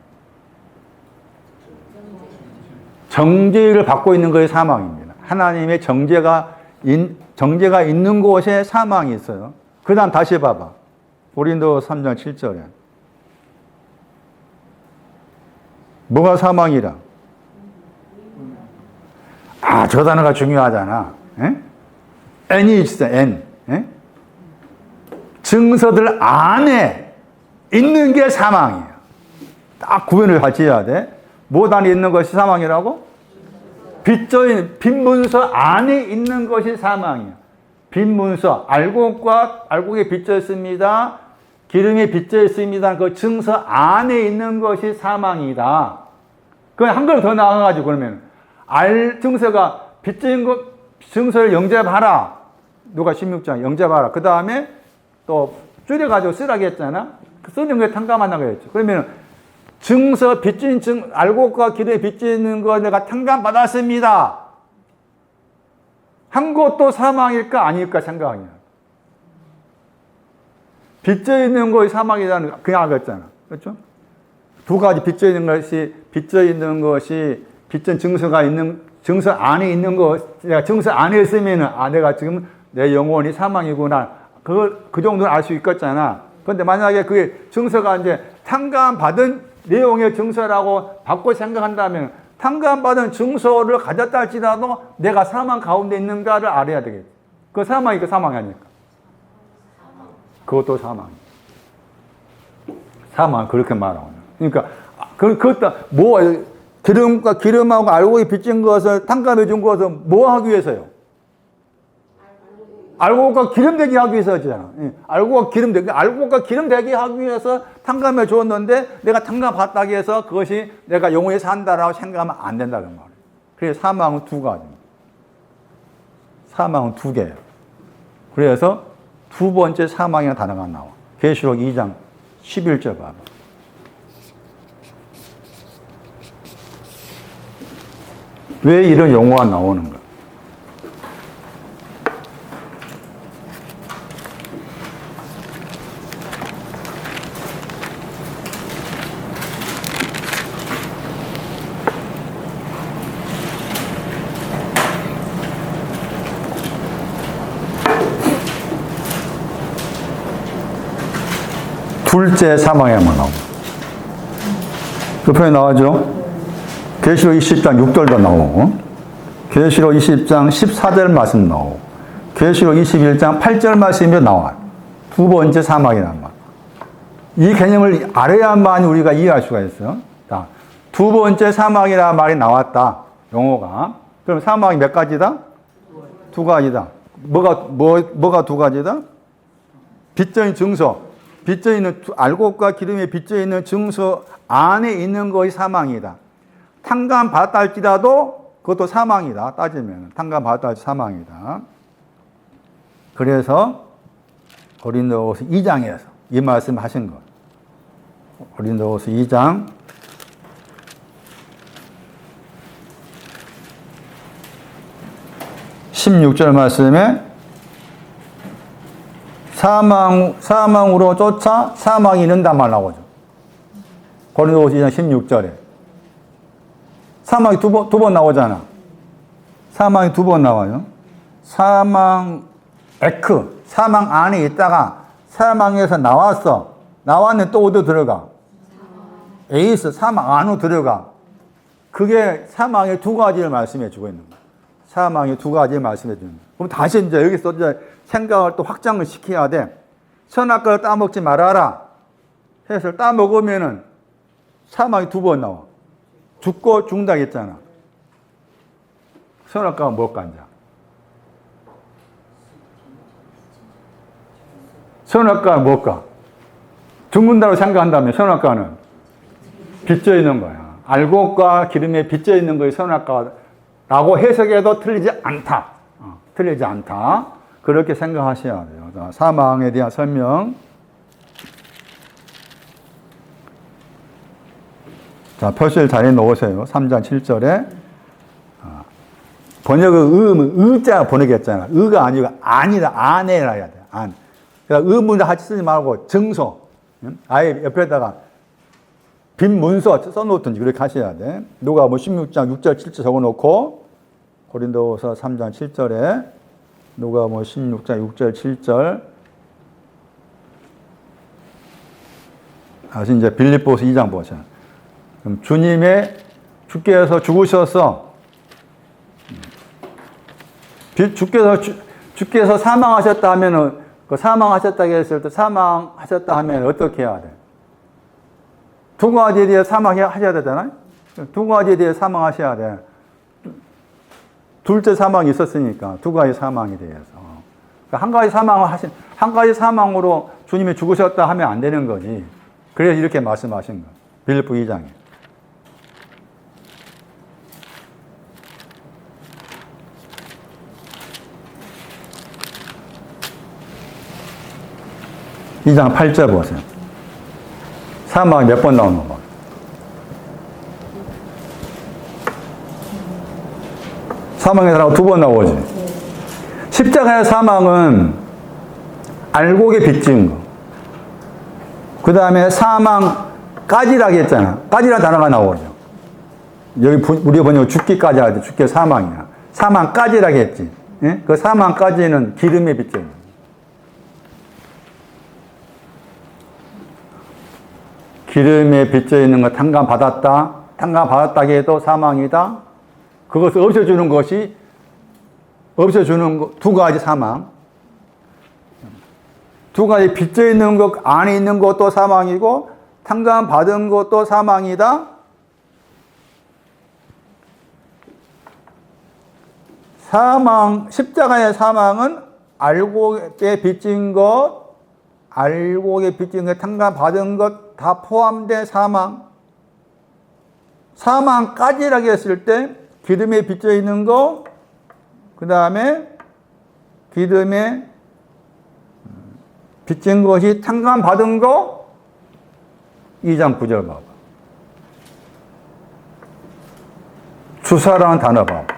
정죄를 받고 있는 것이 사망입니다. 하나님의 정죄가 있는 곳에 사망이 있어요. 그 다음 다시 봐봐. 고린도서 3장 7절에. 뭐가 사망이라? 저 단어가 중요하잖아. N이 있어, N. 증서들 안에 있는 게 사망이에요. 딱 구분을 같이 해야 돼. 뭐 안에 있는 것이 사망이라고? 빈 문서 안에 있는 것이 사망이야. 빈 문서, 알곡에 빚져 있습니다. 기름이 빚져 있습니다. 그 증서 안에 있는 것이 사망이다. 그 한 걸 더 나가가지고 그러면 증서가 빚져 있는 것, 증서를 영접하라. 누가 16장 영접하라. 그 다음에 또 줄여가지고 쓰라고 했잖아. 쓰는 거에 탕감한다고 했죠. 그러면 증서 빚져 있는 알곡과 기름이 빚져 있는 거 내가 탕감받았습니다. 한 것도 사망일까 아닐까 생각하냐. 빚져 있는 것이 사망이라는 거 그냥 알았잖아. 그렇죠? 두 가지 빚져 있는 것이 빚진 증서가 있는 증서 안에 있는 것, 내가 증서 안에 있으면은 내가 지금 내 영혼이 사망이구나. 그 정도는 알 수 있겠잖아. 그런데 만약에 그게 증서가 이제 탕감받은 내용의 증서라고 바꿔 생각한다면 탕감받은 증서를 가졌다 할지라도 내가 사망 가운데 있는가를 알아야 되겠지. 그 사망이니까 사망이 아닐까? 그것도 사망이야. 사망 그렇게 말하고. 그러니까 그것도 기름하고 알곡이 빚진 것을 탕감해 준 것은 뭐 하기 위해서요? 알곡과 기름 되게 하기 위해서잖아. 알곡과 기름 되게 하기 위해서 탕감해 주었는데 내가 탕감 받다고 해서 그것이 내가 영원히 산다라고 생각하면 안 된다는 말이에요. 그래서 사망은 두 가지입니다. 사망은 두 개예요. 그래서 두 번째 사망이라는 단어가 나와. 계시록 2장 11절 봐봐. 왜 이런 용어가 나오는가? 둘째 사망에만 나옵니다. 그 편에 나와죠. 계시록 20장 6절도 나오고, 계시록 20장 14절 말씀 나오고, 계시록 21장 8절 말씀이 나와요. 두 번째 사망이란 말. 이 개념을 알아야만 우리가 이해할 수가 있어요. 자, 두 번째 사망이라는 말이 나왔다. 용어가. 그럼 사망이 몇 가지다? 두 가지다. 뭐가 두 가지다? 빚진 증서. 빚져 있는 알곡과 기름에 빚져 있는 증서 안에 있는 것이 사망이다. 탕감 받았다 할지라도 그것도 사망이다. 따지면 탕감 받았다 할지 사망이다. 그래서 고린도후서 2장에서 이 말씀 하신 것. 고린도후서 2장 16절 말씀에 사망으로 쫓아 사망이 이른단 말 나오죠. 고린도후서 2장 16절에. 사망이 두 번 나오잖아. 사망이 두 번 나와요. 사망 안에 있다가 사망에서 나왔어. 나왔는데 또 어디 들어가? 에이스, 사망 안으로 들어가. 그게 사망의 두 가지를 말씀해 주고 있는 거야. 사망의 두 가지를 말씀해 주는 거야. 그럼 다시 이제 여기서 이제 생각을 또 확장을 시켜야 돼. 선악과를 따먹지 말아라. 해서 따먹으면은 사망이 두 번 나와. 죽고 죽는다 했잖아. 선악과가 뭘까, 이제? 선악과는 뭘까? 죽는다고 생각한다면 선악과는 빚져 있는 거야. 알곡과 기름에 빚져 있는 것이 선악과라고 해석해도 틀리지 않다. 틀리지 않다. 그렇게 생각하셔야 돼요. 자, 사망에 대한 설명. 자, 표시를 잘 해놓으세요. 3장 7절에. 번역은 의자 번역했잖아. 의가 아니고 안이라, 안에라 해야 돼. 안. 그러니까 의문을 같이 쓰지 말고 증서. 아예 옆에다가 빈 문서 써놓든지 그렇게 하셔야 돼. 누가 16장 6절 7절 적어놓고 고린도후서 3장 7절에 누가 16장 6절 7절 다시 이제 빌립보서 2장 보자. 그럼 주께서 죽으셔서 주께서 사망하셨다 하면은 그 사망하셨다고 했을 때 사망하셨다 하면 어떻게 해야 돼? 두 가지에 대해 사망하셔야 되잖아요? 두 가지에 대해 사망하셔야 돼. 둘째 사망이 있었으니까 두 가지 사망에 대해서. 한 가지 사망으로 주님이 죽으셨다 하면 안 되는 거지. 그래서 이렇게 말씀하신 거예요. 빌립보 2장에. 이 장 8절 보세요. 사망이 몇 번 나오는 거 봐. 사망의 사람 2번 나오지. 십자가의 사망은 알곡에 빚진 거. 그 다음에 사망까지라고 했잖아. 까지라는 단어가 나오죠. 여기 우리 번역은 죽기까지 하지. 죽기 사망이야. 사망까지라고 했지. 예? 그 사망까지는 기름에 빚진 거. 기름에 빚져 있는 거 탕감 받았다. 탕감 받았다고 해도 사망이다. 그것을 없애주는 것이 두 가지 사망. 두 가지 빚져 있는 것 안에 있는 것도 사망이고 탕감 받은 것도 사망이다. 십자가의 사망은 알곡에 빚진 것, 탕감 받은 것 다 포함된 사망. 사망까지라고 했을 때 기름에 빚져 있는 거, 그 다음에 기름에 빚진 것이 탕감 받은 거, 2장 9절 봐봐. 주사라는 단어 봐봐.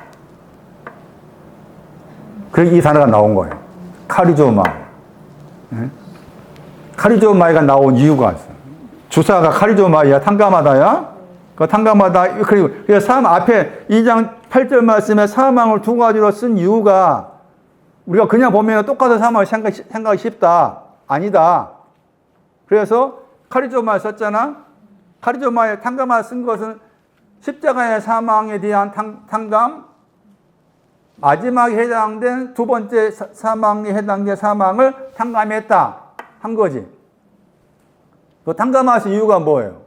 그래서 이 단어가 나온 거예요. 카리조마이. 카리조마이가 나온 이유가 있어. 주사가 카리조마이야, 탕감하다야. 그 탕감하다. 그리고 앞에 2장 8절 말씀에 사망을 두 가지로 쓴 이유가 우리가 그냥 보면 똑같은 사망을 생각하기 쉽다. 아니다. 그래서 카리조마이 썼잖아. 카리조마이 탕감하 쓴 것은 십자가의 사망에 대한 탕감, 마지막에 해당된 두 번째 사망에 해당된 사망을 탕감했다 한 거지. 그 탕감하신 이유가 뭐예요?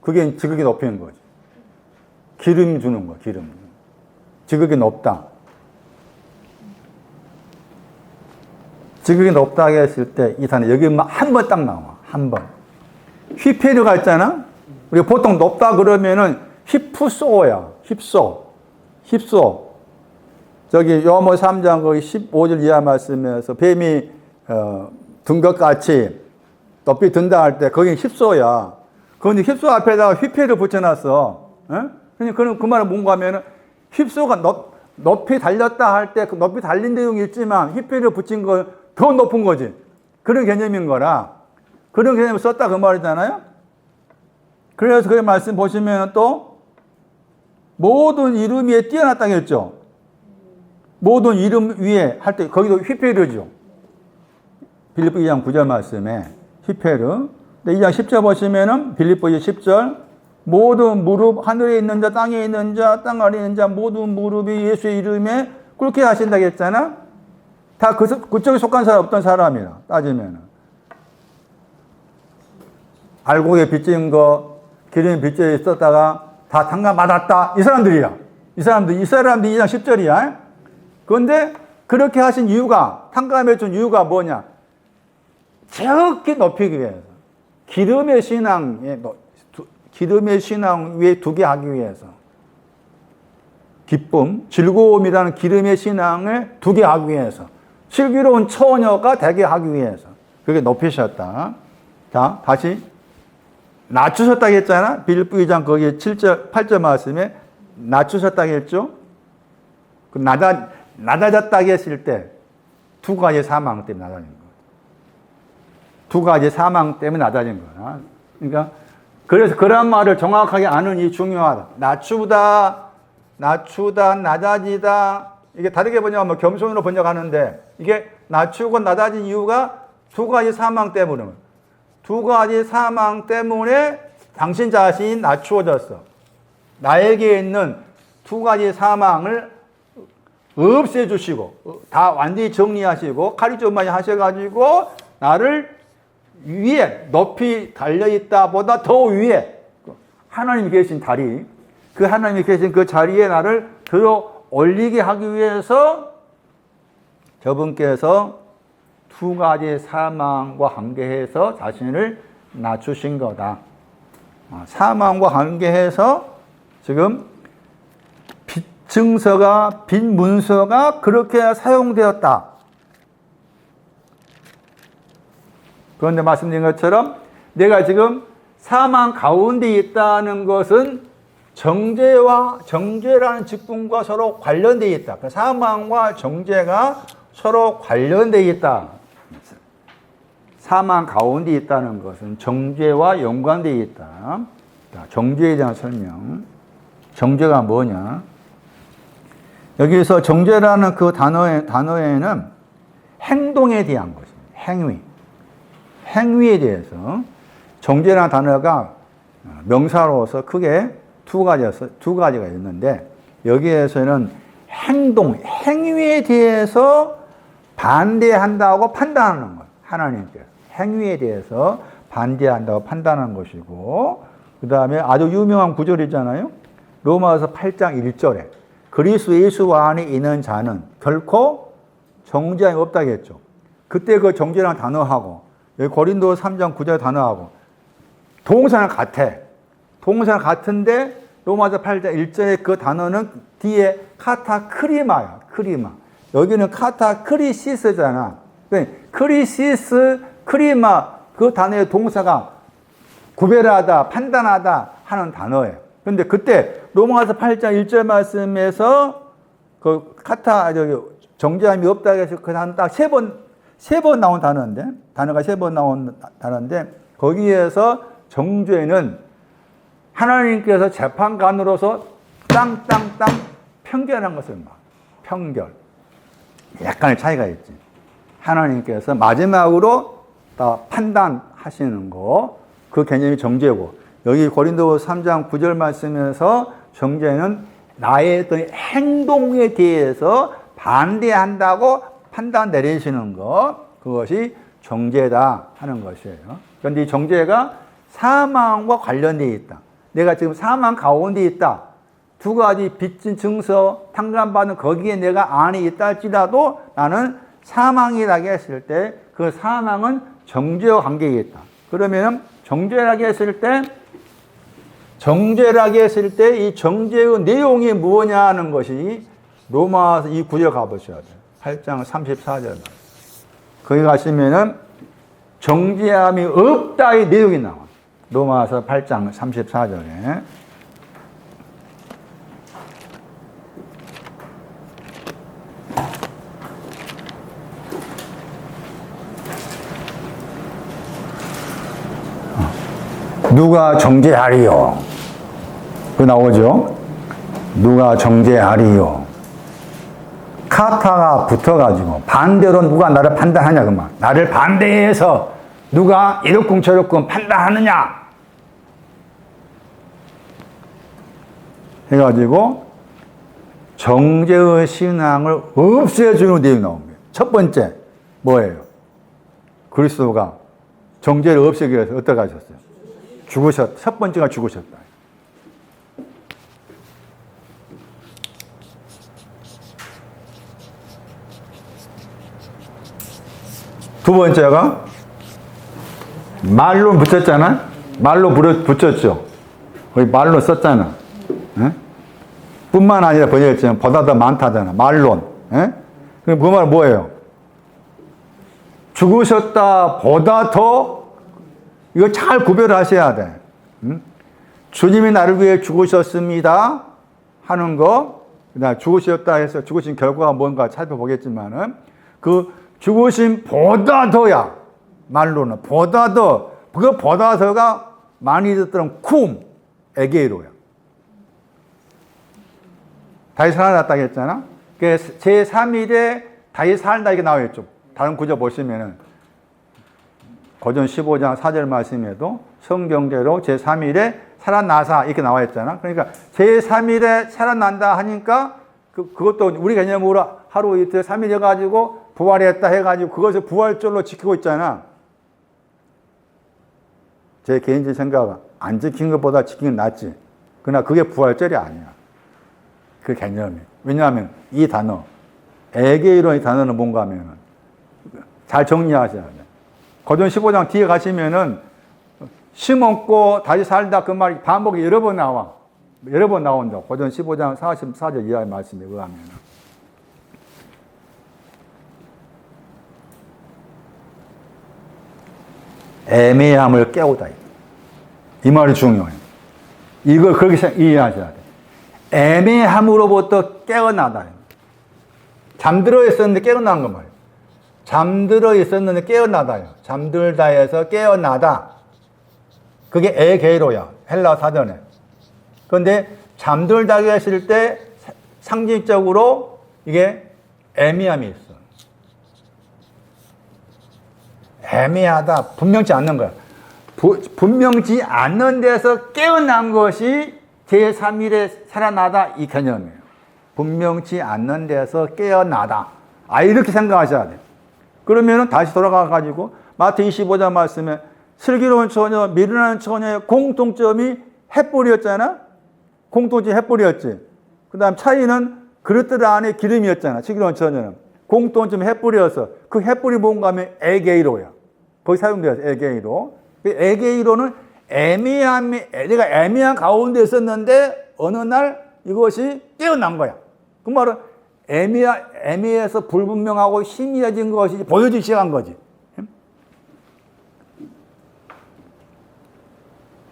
그게 지극히 높이는 거지. 기름 주는 거, 기름. 지극히 높다. 지극히 높다고 했을 때 이 단어 여기만 한 번 딱 나와. 한 번. 휘페르가 있잖아. 우리가 보통 높다 그러면은 힙소야. 힙소. 저기 요한복음 3장 거기 15절 이하 말씀에서 뱀이 든 것 같이 높이 든다 할 때 거기 힙소야. 그런데 힙소 앞에다가 휘페를 붙여놨어. 그럼 그 말은 뭔가 하면은 힙소가 높이 달렸다 할 때 그 높이 달린 내용이 있지만 휘페를 붙인 거 더 높은 거지. 그런 개념인 거라. 그런 개념을 썼다 그 말이잖아요. 그래서 그 말씀 보시면 또 모든 이름 위에 뛰어났다고 했죠. 모든 이름 위에 할 때 거기도 휘페르죠. 빌립보 2장 9절 말씀에 휘페르. 2장 10절 보시면은 빌립보 2장 10절 모든 무릎 하늘에 있는 자 땅에 있는 자 땅 아래에 있는 자 모든 무릎이 예수의 이름에 꿇게 하신다고 했잖아. 다 그쪽에 속한 사람 없던 사람이라 따지면은 알곡에 빚진 거 기름에 빚져 있었다가 다 탕감 받았다 이 사람들이야. 이 사람들이 2장 10절이야. 그런데 그렇게 하신 이유가 탕감해 준 이유가 뭐냐? 지극히 높이기 위해서 기름의 신앙 위에 두게 하기 위해서 기쁨, 즐거움이라는 기름의 신앙을 두게 하기 위해서 슬기로운 처녀가 되게 하기 위해서 그게 높이셨다. 자, 다시 낮추셨다고 했잖아. 빌립보 2장 거기에 7절, 8절 말씀에 낮추셨다고 했죠. 그 낮아졌다고 했을 때 두 가지 사망 때문에 낮아진 거예요. 두 가지 사망 때문에 낮아진 거야. 그러니까 그래서 그런 말을 정확하게 아는 이 중요하다. 낮추다, 낮아지다. 이게 다르게 번역하면 겸손으로 번역하는데 이게 낮추고 낮아진 이유가 두 가지 사망 때문에. 두 가지 사망 때문에 당신 자신이 낮추어졌어. 나에게 있는 두 가지 사망을 없애주시고 다 완전히 정리하시고 카리조마이 하셔가지고 나를 위에 높이 달려있다 보다 더 위에 하나님이 계신 자리 그 하나님이 계신 그 자리에 나를 들어 올리게 하기 위해서 저분께서 두 가지 사망과 관계해서 자신을 낮추신 거다. 사망과 관계해서 지금 빚증서가, 빚문서가 그렇게 사용되었다. 그런데 말씀드린 것처럼 내가 지금 사망 가운데 있다는 것은 정죄라는 직분과 서로 관련되어 있다. 사망과 정죄가 서로 관련되어 있다. 사망 가운데 있다는 것은 정죄와 연관되어 있다. 정죄에 대한 설명. 정죄가 뭐냐? 여기서 정죄라는 그 단어에는 행동에 대한 것입니다. 행위에 대해서. 정죄라는 단어가 명사로서 크게 두 가지가 있는데, 여기에서는 행위에 대해서 반대한다고 판단하는 거예요. 하나님께서. 행위에 대해서 반대한다고 판단하는 것이고, 그 다음에 아주 유명한 구절이잖아요. 로마서 8장 1절에 그리스도 예수 안에 있는 자는 결코 정죄함이 없다겠죠. 그때 그 정죄라는 단어하고 여기 고린도 3장 9절 단어하고 동사는 같아. 동사는 같은데 로마서 8장 1절에 그 단어는 뒤에 카타크리마야. 크리마. 여기는 카타크리시스잖아. 크리시스, 크리마, 그 단어의 동사가 구별하다, 판단하다 하는 단어예요. 그런데 그때 로마서 8장 1절 말씀에서 그 정죄함이 없다고 해서 그 단어 딱 세 번 나온 단어인데, 단어가 세 번 나온 단어인데, 거기에서 정죄는 하나님께서 재판관으로서 땅땅땅 편결한 것을 편결. 약간의 차이가 있지. 하나님께서 마지막으로 다 판단하시는 거, 그 개념이 정죄고, 여기 고린도 3장 9절 말씀에서 정죄는 나의 어떤 행동에 대해서 반대한다고 판단 내리시는 것, 그것이 정죄다 하는 것이에요. 그런데 이 정죄가 사망과 관련되어 있다. 내가 지금 사망 가운데 있다. 두 가지 빚진 증서 탕감받는 거기에 내가 안에 있다 할지라도 나는 사망이라고 했을 때 그 사망은 정죄와 관계에 있다. 그러면 정죄라고 했을 때 이 정죄의 내용이 뭐냐 하는 것이 로마서 이 구절 가보셔야 돼요. 8장 34절. 거기 가시면은 정죄함이 없다의 내용이 나와요. 로마서 8장 34절에. 누가 정죄하리요? 그 나오죠? 누가 정죄하리요? 카타가 붙어가지고 반대로 누가 나를 판단하냐 그 말. 나를 반대해서 누가 이렇군 저렇군 판단하느냐 해가지고 정죄의 신앙을 없애주는 내용이 나옵니다. 첫 번째 뭐예요? 그리스도가 정죄를 없애기 위해서 어떻게 하셨어요? 죽으셨다. 첫 번째가 죽으셨다. 두 번째가 말로 붙였잖아. 말로 붙였죠. 거기 말로 썼잖아. 에? 뿐만 아니라 번역했지만 보다 더 많다잖아. 말론. 에? 그럼 그 말은 뭐예요? 죽으셨다 보다 더 이거 잘 구별하셔야 돼. 응? 주님이 나를 위해 죽으셨습니다 하는 거, 그다음 죽으셨다 해서 죽으신 결과가 뭔가 살펴보겠지만은 그 죽으신 보다 더야. 말로는 보다 더. 그 보다 더가 많이 듣던 에게이로야. 다시 살아났다고 했잖아. 제3일에 다시 살다 이렇게 나와 있죠. 다른 구절 보시면은 고전 15장 4절 말씀에도 성경대로 제3일에 살아나사 이렇게 나와 있잖아. 그러니까 제3일에 살아난다 하니까 그것도 우리 개념으로 하루 이틀 3일 해가지고 부활했다 해가지고 그것을 부활절로 지키고 있잖아. 제 개인적인 생각은 안 지킨 것보다 지키는 게 낫지. 그러나 그게 부활절이 아니야. 그 개념이. 왜냐하면 이 단어 에게이로의 단어는 뭔가 하면은 잘 정리하셔야 돼. 고전 15장 뒤에 가시면은 심었고 다시 살다 그 말이 반복이 여러 번 나와. 여러 번 나온다. 고전 15장 44절 이하의 말씀에 의하면은. 애매함을 깨우다. 이 말이 중요해요. 이걸 그렇게 이해하셔야 돼. 애매함으로부터 깨어나다. 잠들어 있었는데 깨어난 거 말이에요. 잠들어 있었는데 깨어나다요. 잠들다에서 깨어나다. 그게 에게이로야. 헬라 사전에. 그런데 잠들다 했을 때 상징적으로 이게 애매함이 있어. 애매하다. 분명치 않는 거야. 분명치 않는 데서 깨어난 것이 제3일에 살아나다 이 개념이에요. 분명치 않는 데서 깨어나다. 이렇게 생각하셔야 돼요. 그러면은 다시 돌아가가지고 마태 25장 말씀에 슬기로운 처녀, 미련한 처녀의 공통점이 햇불이었잖아? 공통점이 햇불이었지. 그 다음 차이는 그릇들 안에 기름이었잖아. 슬기로운 처녀는. 공통점이 햇불이었어. 그 햇불이 뭔가 하면 에게이로야. 거기 사용되어서 에게이로. 에게이로는 내가 애매한 가운데 있었는데 어느 날 이것이 깨어난 거야. 그 말은 애매해서 불분명하고 희미해진 것이 보여지기 시작한 거지.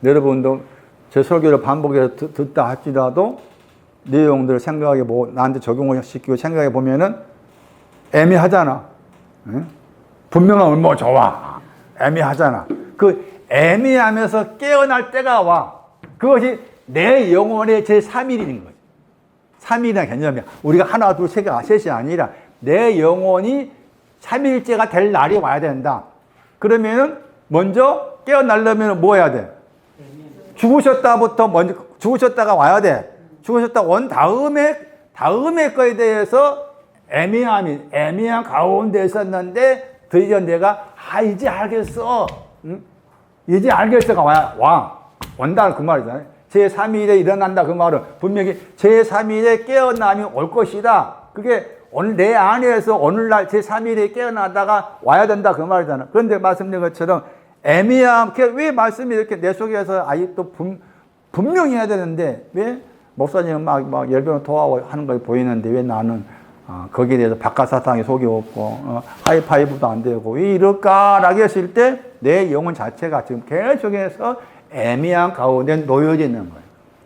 여러분도 제 설교를 반복해서 듣다 할지라도 내용들을 생각해 보고 나한테 적용을 시키고 생각해 보면은 애매하잖아. 분명하면 뭐 좋아. 애매하잖아. 그 애매하면서 깨어날 때가 와. 그것이 내 영혼의 제3일인 거지. 3일이라는 개념이야. 우리가 하나, 둘, 세 개가 셋이 아니라 내 영혼이 3일째가 될 날이 와야 된다. 그러면은 먼저 깨어나려면 뭐 해야 돼? 죽으셨다부터 먼저 죽으셨다가 와야 돼. 죽으셨다 온 다음에 거에 대해서 애매한 가운데 있었는데 드디어 내가 이제 알겠어. 응? 이제 알겠어가 와. 온다 그 말이잖아요. 제3일에 일어난다 그 말은 분명히 제3일에 깨어남이 올 것이다. 그게 오늘 내 안에서 오늘날 제3일에 깨어나다가 와야 된다 그 말이잖아. 그런데 말씀드린 것처럼 애매함, 왜 말씀이 이렇게 내 속에서 또 분명히 해야 되는데 왜 목사님은 막 열변을 토하고 하는 걸 보이는데 왜 나는 거기에 대해서 바깥 사탕이 속이 없고 하이파이브도 안 되고 왜 이럴까라고 했을 때 내 영혼 자체가 지금 계속해서 애매한 가운데 놓여져 있는 거예요.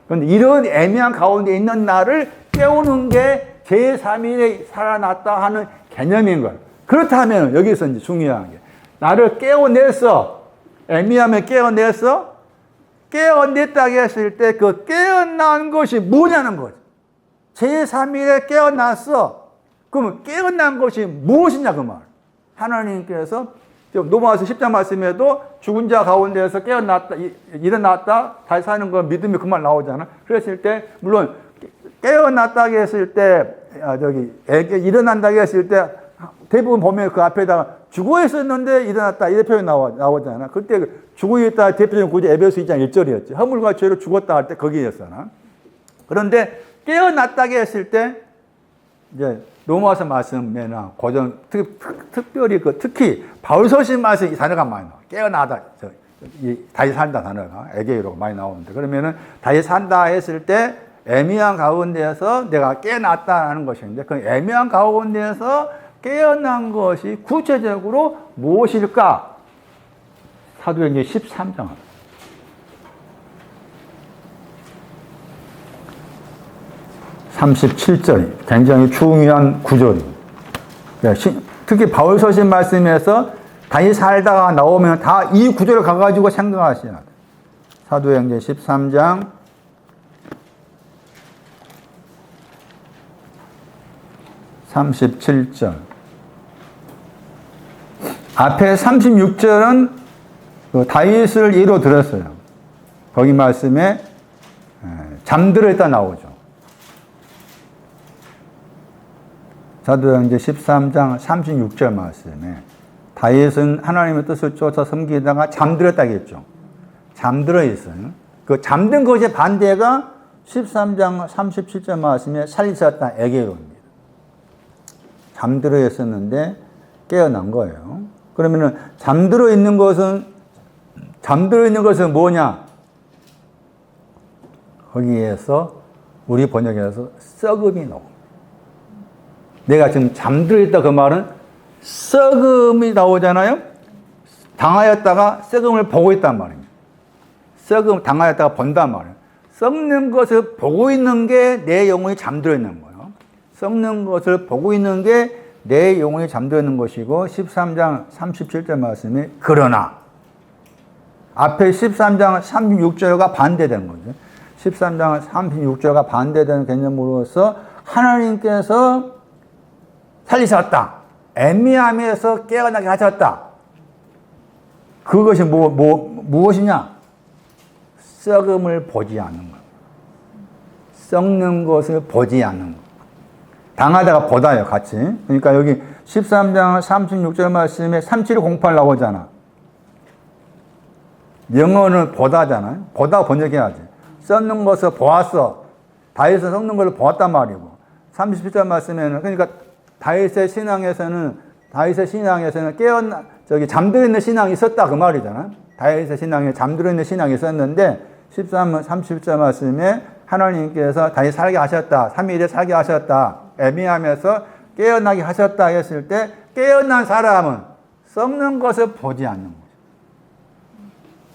그런데 이런 애매한 가운데 있는 나를 깨우는 게 제3일에 살아났다 하는 개념인 거예요. 그렇다면 여기서 이제 중요한 게 나를 깨어냈어. 애매함에 깨어냈어. 깨어냈다고 했을 때 그 깨어난 것이 뭐냐는 거죠. 제3일에 깨어났어. 그러면 깨어난 것이 무엇이냐 그 말. 하나님께서 로마서 10장 말씀에도 죽은 자 가운데에서 깨어났다, 일어났다, 다시 사는 건 믿음이 그 말 나오잖아. 그랬을 때 물론 깨어났다고 했을 때 일어난다고 했을 때 대부분 보면 그 앞에다가 죽어 있었는데 일어났다 이런 표현이 나오잖아. 그때 죽어 있다 대표적인 구절 에베소 2장 1절이었지. 허물과 죄로 죽었다 할 때 거기였잖아. 그런데 깨어났다고 했을 때 이제 로마서 말씀에나 고전 특별히 특히 바울서신 말씀 이 단어가 많이 나와. 깨어나다, 다시 산다 단어가 에게이로가 많이 나오는데 그러면은 다시 산다 했을 때 애매한 가운데에서 내가 깨어났다는 것인데 그 애매한 가운데에서 깨어난 것이 구체적으로 무엇일까? 사도행전 13장. (37절) 굉장히 중요한 구절입니다. 특히 바울서신 말씀에서 다시 살다가 나오면 다 이 구절을 가가지고 생각하셔야 돼요. 사도행전 13장 37절. 앞에 36절은 다윗을 예로 들었어요. 거기 말씀에 잠들어 있다 나오죠. 사도행전 13장 36절 말씀에 다윗은 하나님의 뜻을 쫓아 섬기다가 잠들었다겠죠. 잠들어 있어요. 그 잠든 것의 반대가 13장 37절 말씀에 살리셨다 에게로입니다. 잠들어 있었는데 깨어난 거예요. 그러면은 잠들어 있는 것은 뭐냐? 거기에서 우리 번역에서 썩음이 나옵니다. 내가 지금 잠들어 있다 그 말은 썩음이 나오잖아요. 당하였다가 썩음을 보고 있단 말입니다. 썩음 당하였다가 본단 말이에요. 썩는 것을 보고 있는 게 내 영혼이 잠들어 있는 거예요. 썩는 것을 보고 있는 게 내 영혼이 잠들어 있는 것이고 13장 37절 말씀이 그러나 앞에 13장 36절과 반대되는 거죠. 13장 36절과 반대되는 개념으로서 하나님께서 살리셨다. 애미함에서 깨어나게 하셨다. 그것이 무엇이냐? 썩음을 보지 않는 것. 썩는 것을 보지 않는 것. 당하다가 보다요, 같이. 그러니까 여기 13장 36절 말씀에 3708 나오잖아. 영어는 보다잖아요. 보다 번역해야지. 썩는 것을 보았어. 다윗은 썩는 것을 보았단 말이고. 37절 말씀에는, 그러니까 다윗의 신앙에서는 잠들어 있는 신앙이 있었다 그 말이잖아. 다윗의 신앙에 잠들어 있는 신앙이 있었는데 13장 37절 말씀에 하나님께서 다윗 살게 하셨다. 3일에 살게 하셨다. 애미함에서 깨어나게 하셨다 했을 때 깨어난 사람은 썩는 것을 보지 않는 거죠.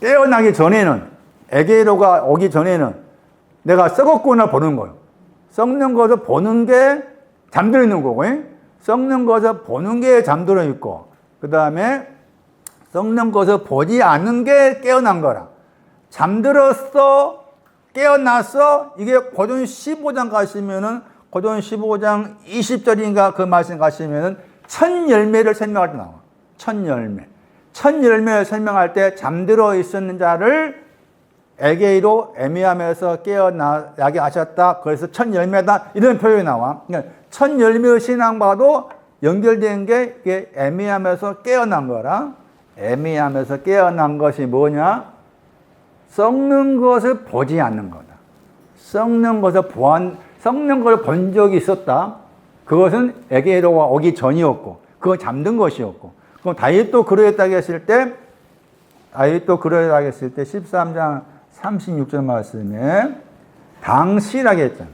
깨어나기 전에는 에게로가 오기 전에는 내가 썩었구나 보는 거예요. 썩는 것을 보는 게 잠들어 있는 거고, 썩는 것을 보는 게 잠들어 있고, 그 다음에 썩는 것을 보지 않는 게 깨어난 거라. 잠들었어, 깨어났어. 이게 고전 15장 가시면은 고전 15장 20절인가 그 말씀 가시면은 첫 열매를 설명할 때 나와. 첫 열매. 첫 열매를 설명할 때 잠들어 있었는 자를 에게이로 애미함에서 깨어나게 하셨다. 그래서 첫 열매다. 이런 표현이 나와. 그러니까 첫 열매의 신앙과도 연결된 게 이게 애미함에서 깨어난 거라. 애미함에서 깨어난 것이 뭐냐? 썩는 것을 보지 않는 거다. 썩는 것을 본 적이 있었다. 그것은 에게로가 오기 전이었고, 그건 잠든 것이었고. 그럼 다윗도 그러했다고 했을 때, 13장 36절 말씀에 당시라고 했잖아.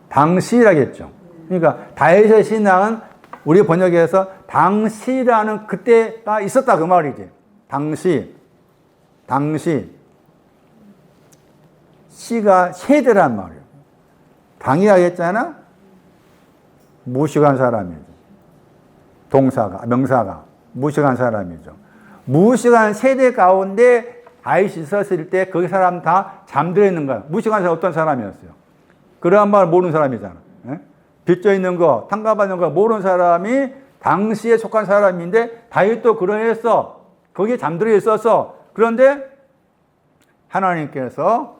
당시라고 했죠. 그러니까 다윗의 신앙은 우리 번역에서 당시라는 그때가 있었다 그 말이지. 당시. 시가 세대란 말이에요. 당이라고 했잖아. 무식한 사람이죠. 명사가 무식한 사람이죠. 무식한 세대 가운데 다윗이 있었을 때 그 사람 다 잠들어 있는 거야. 무식한 사람 어떤 사람이었어요? 그러한 말 모르는 사람이잖아. 빚져 있는 거, 탕감받는 거 모르는 사람이 당시에 속한 사람인데 다윗도 그러했어. 거기에 잠들어 있었어. 그런데 하나님께서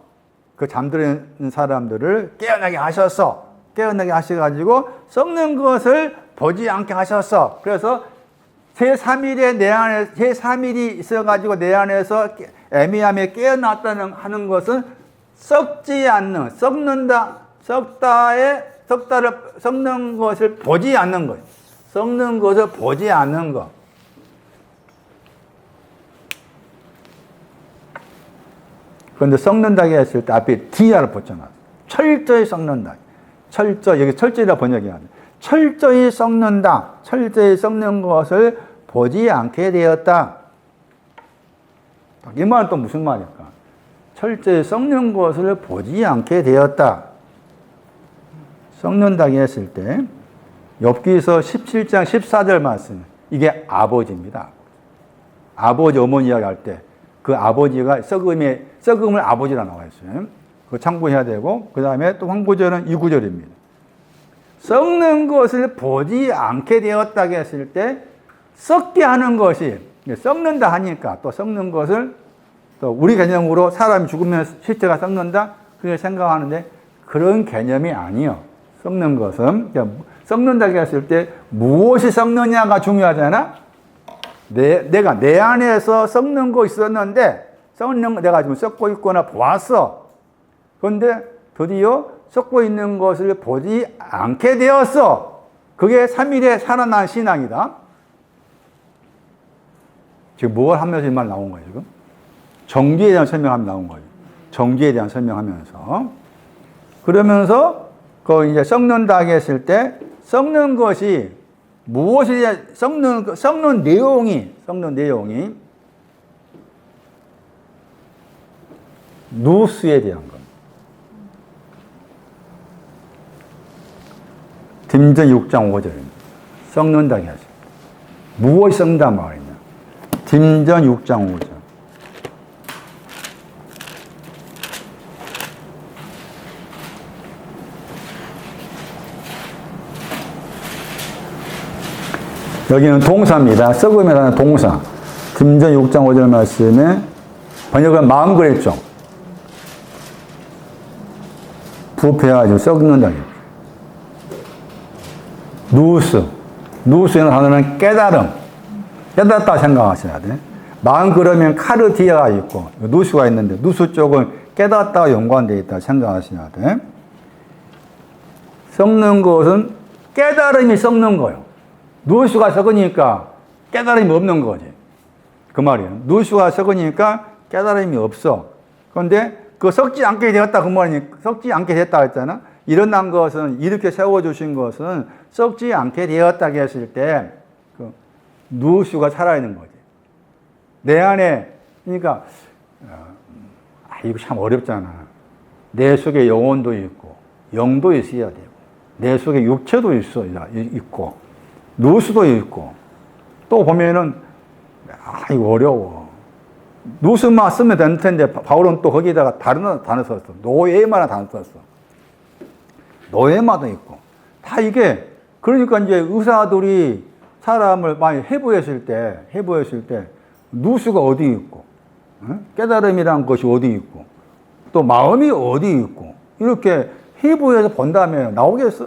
그 잠들어 있는 사람들을 깨어나게 하셨어. 깨어나게 하셔가지고 썩는 것을 보지 않게 하셨어. 그래서 제3일이 있어가지고 내 안에서 애미함에 깨어났다는 하는 것은 썩지 않는, 썩는 것을 보지 않는 거예요. 썩는 것을 보지 않는 것. 그런데 썩는다고 했을 때 앞에 D를 붙여놨어요. 철저히 썩는다. 여기 철저히라 번역이 안 돼. 철저히 썩는다. 철저히 썩는 것을 보지 않게 되었다. 이 말은 또 무슨 말일까? 철저히 썩는 것을 보지 않게 되었다. 썩는다고 했을 때 욥기서 17장 14절 말씀. 이게 아버지입니다. 아버지 어머니 이야기할 때 그 아버지가 썩음을 아버지라 나와 있어요. 그거 참고해야 되고, 그 다음에 또 한 구절은 이 구절입니다. 썩는 것을 보지 않게 되었다고 했을 때 썩게 하는 것이, 썩는다 하니까 또 썩는 것을 또 우리 개념으로 사람이 죽으면 실체가 썩는다? 그렇게 생각하는데 그런 개념이 아니요. 썩는 것은, 썩는다고 했을 때 무엇이 썩느냐가 중요하잖아? 내가 내 안에서 썩는 거 있었는데, 내가 지금 썩고 있거나 보았어. 그런데 드디어 썩고 있는 것을 보지 않게 되었어. 그게 3일에 살아난 신앙이다. 지금 뭘 하면서 이 말 나온 거예요, 지금? 정죄에 대한 설명하면 나온 거예요. 정죄에 대한 설명하면서. 그러면서, 이제 썩는다 했을 때, 썩는 것이, 무엇에 대한, 썩는 내용이, 누수에 대한 겁니다. 딤전 6장 5절입니다. 썩는다 했습니다. 무엇이 썩는다 말이냐. 딤전 6장 5절. 여기는 동사입니다. 썩음이라는 동사. 딤전 6장 5절 말씀에 번역은 마음 그랬죠. 부패하죠. 썩는다. 누스라는 단어는 깨달음. 깨닫다 생각하셔야 돼. 마음 그러면 카르디아가 있고 누수가 있는데 누수 쪽은 깨닫다와 연관되어 있다 생각하셔야 돼. 썩는 것은 깨달음이 썩는 거예요. 누수가 썩으니까 깨달음이 없는 거지. 그 말이에요. 누수가 썩으니까 깨달음이 없어. 그런데 그 썩지 않게 되었다 그 말이니 썩지 않게 됐다 했잖아. 일어난 것은 이렇게 세워주신 것은 썩지 않게 되었다 했을 때 그 누수가 살아있는 거지. 내 안에 그러니까 이거 참 어렵잖아. 내 속에 영혼도 있고 영도 있어야 되고 내 속에 육체도 있고 누수도 있고 또 보면은 이거 어려워. 누수만 쓰면 되는 텐데 바울은 또 거기다가 다른 단어 썼어. 노예만 단어 썼어. 노예마도 있고 다 이게 그러니까 이제 의사들이 사람을 많이 해부했을 때 누수가 어디 있고 깨달음이란 것이 어디 있고 또 마음이 어디 있고 이렇게 해부해서 본다면 나오겠어.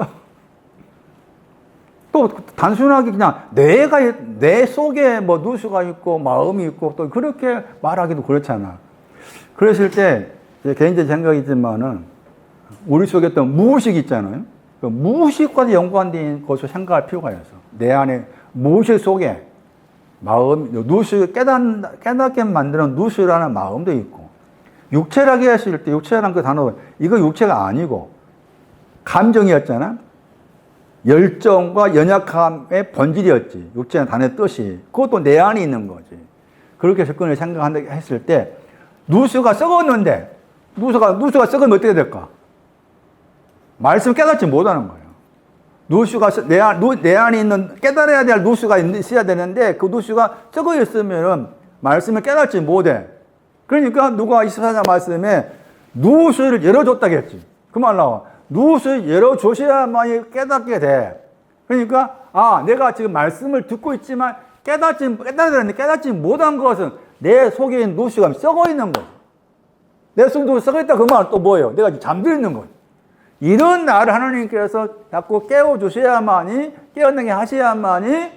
또 단순하게 그냥 뇌 속에 뭐 누수가 있고 마음이 있고 또 그렇게 말하기도 그렇잖아. 그랬을 때 개인적인 생각이지만은 우리 속에 어떤 무의식 있잖아요. 그 무의식과 연관된 것을 생각할 필요가 있어. 내 안에 무의식 속에 마음, 누수, 깨닫게 만드는 누수라는 마음도 있고, 육체라고 했을 때, 육체라는 그 단어, 이거 육체가 아니고, 감정이었잖아? 열정과 연약함의 본질이었지. 육체는 단어의 뜻이. 그것도 내 안에 있는 거지. 그렇게 접근을 생각한다 했을 때, 누수가 썩었는데, 누수가 썩으면 어떻게 될까? 말씀 깨닫지 못하는 거예요. 누수가 내 안에 있는 깨달아야 될 누수가 있어야 되는데 그 누수가 썩어 있으면은 말씀을 깨닫지 못해. 그러니까 누가 24장 말씀에 누수를 열어줬다겠지. 그 말 나와. 누수를 열어주셔야만이 깨닫게 돼. 그러니까 내가 지금 말씀을 듣고 있지만 깨닫지 못한 것은 내 속에 있는 누수가 썩어 있는 거지. 내 속에 누수가 썩어 있다 그 말은 또 뭐예요? 내가 잠들어 있는 거지. 이런 나를 하나님께서 자꾸 깨워주셔야만이, 깨어나게 하셔야만이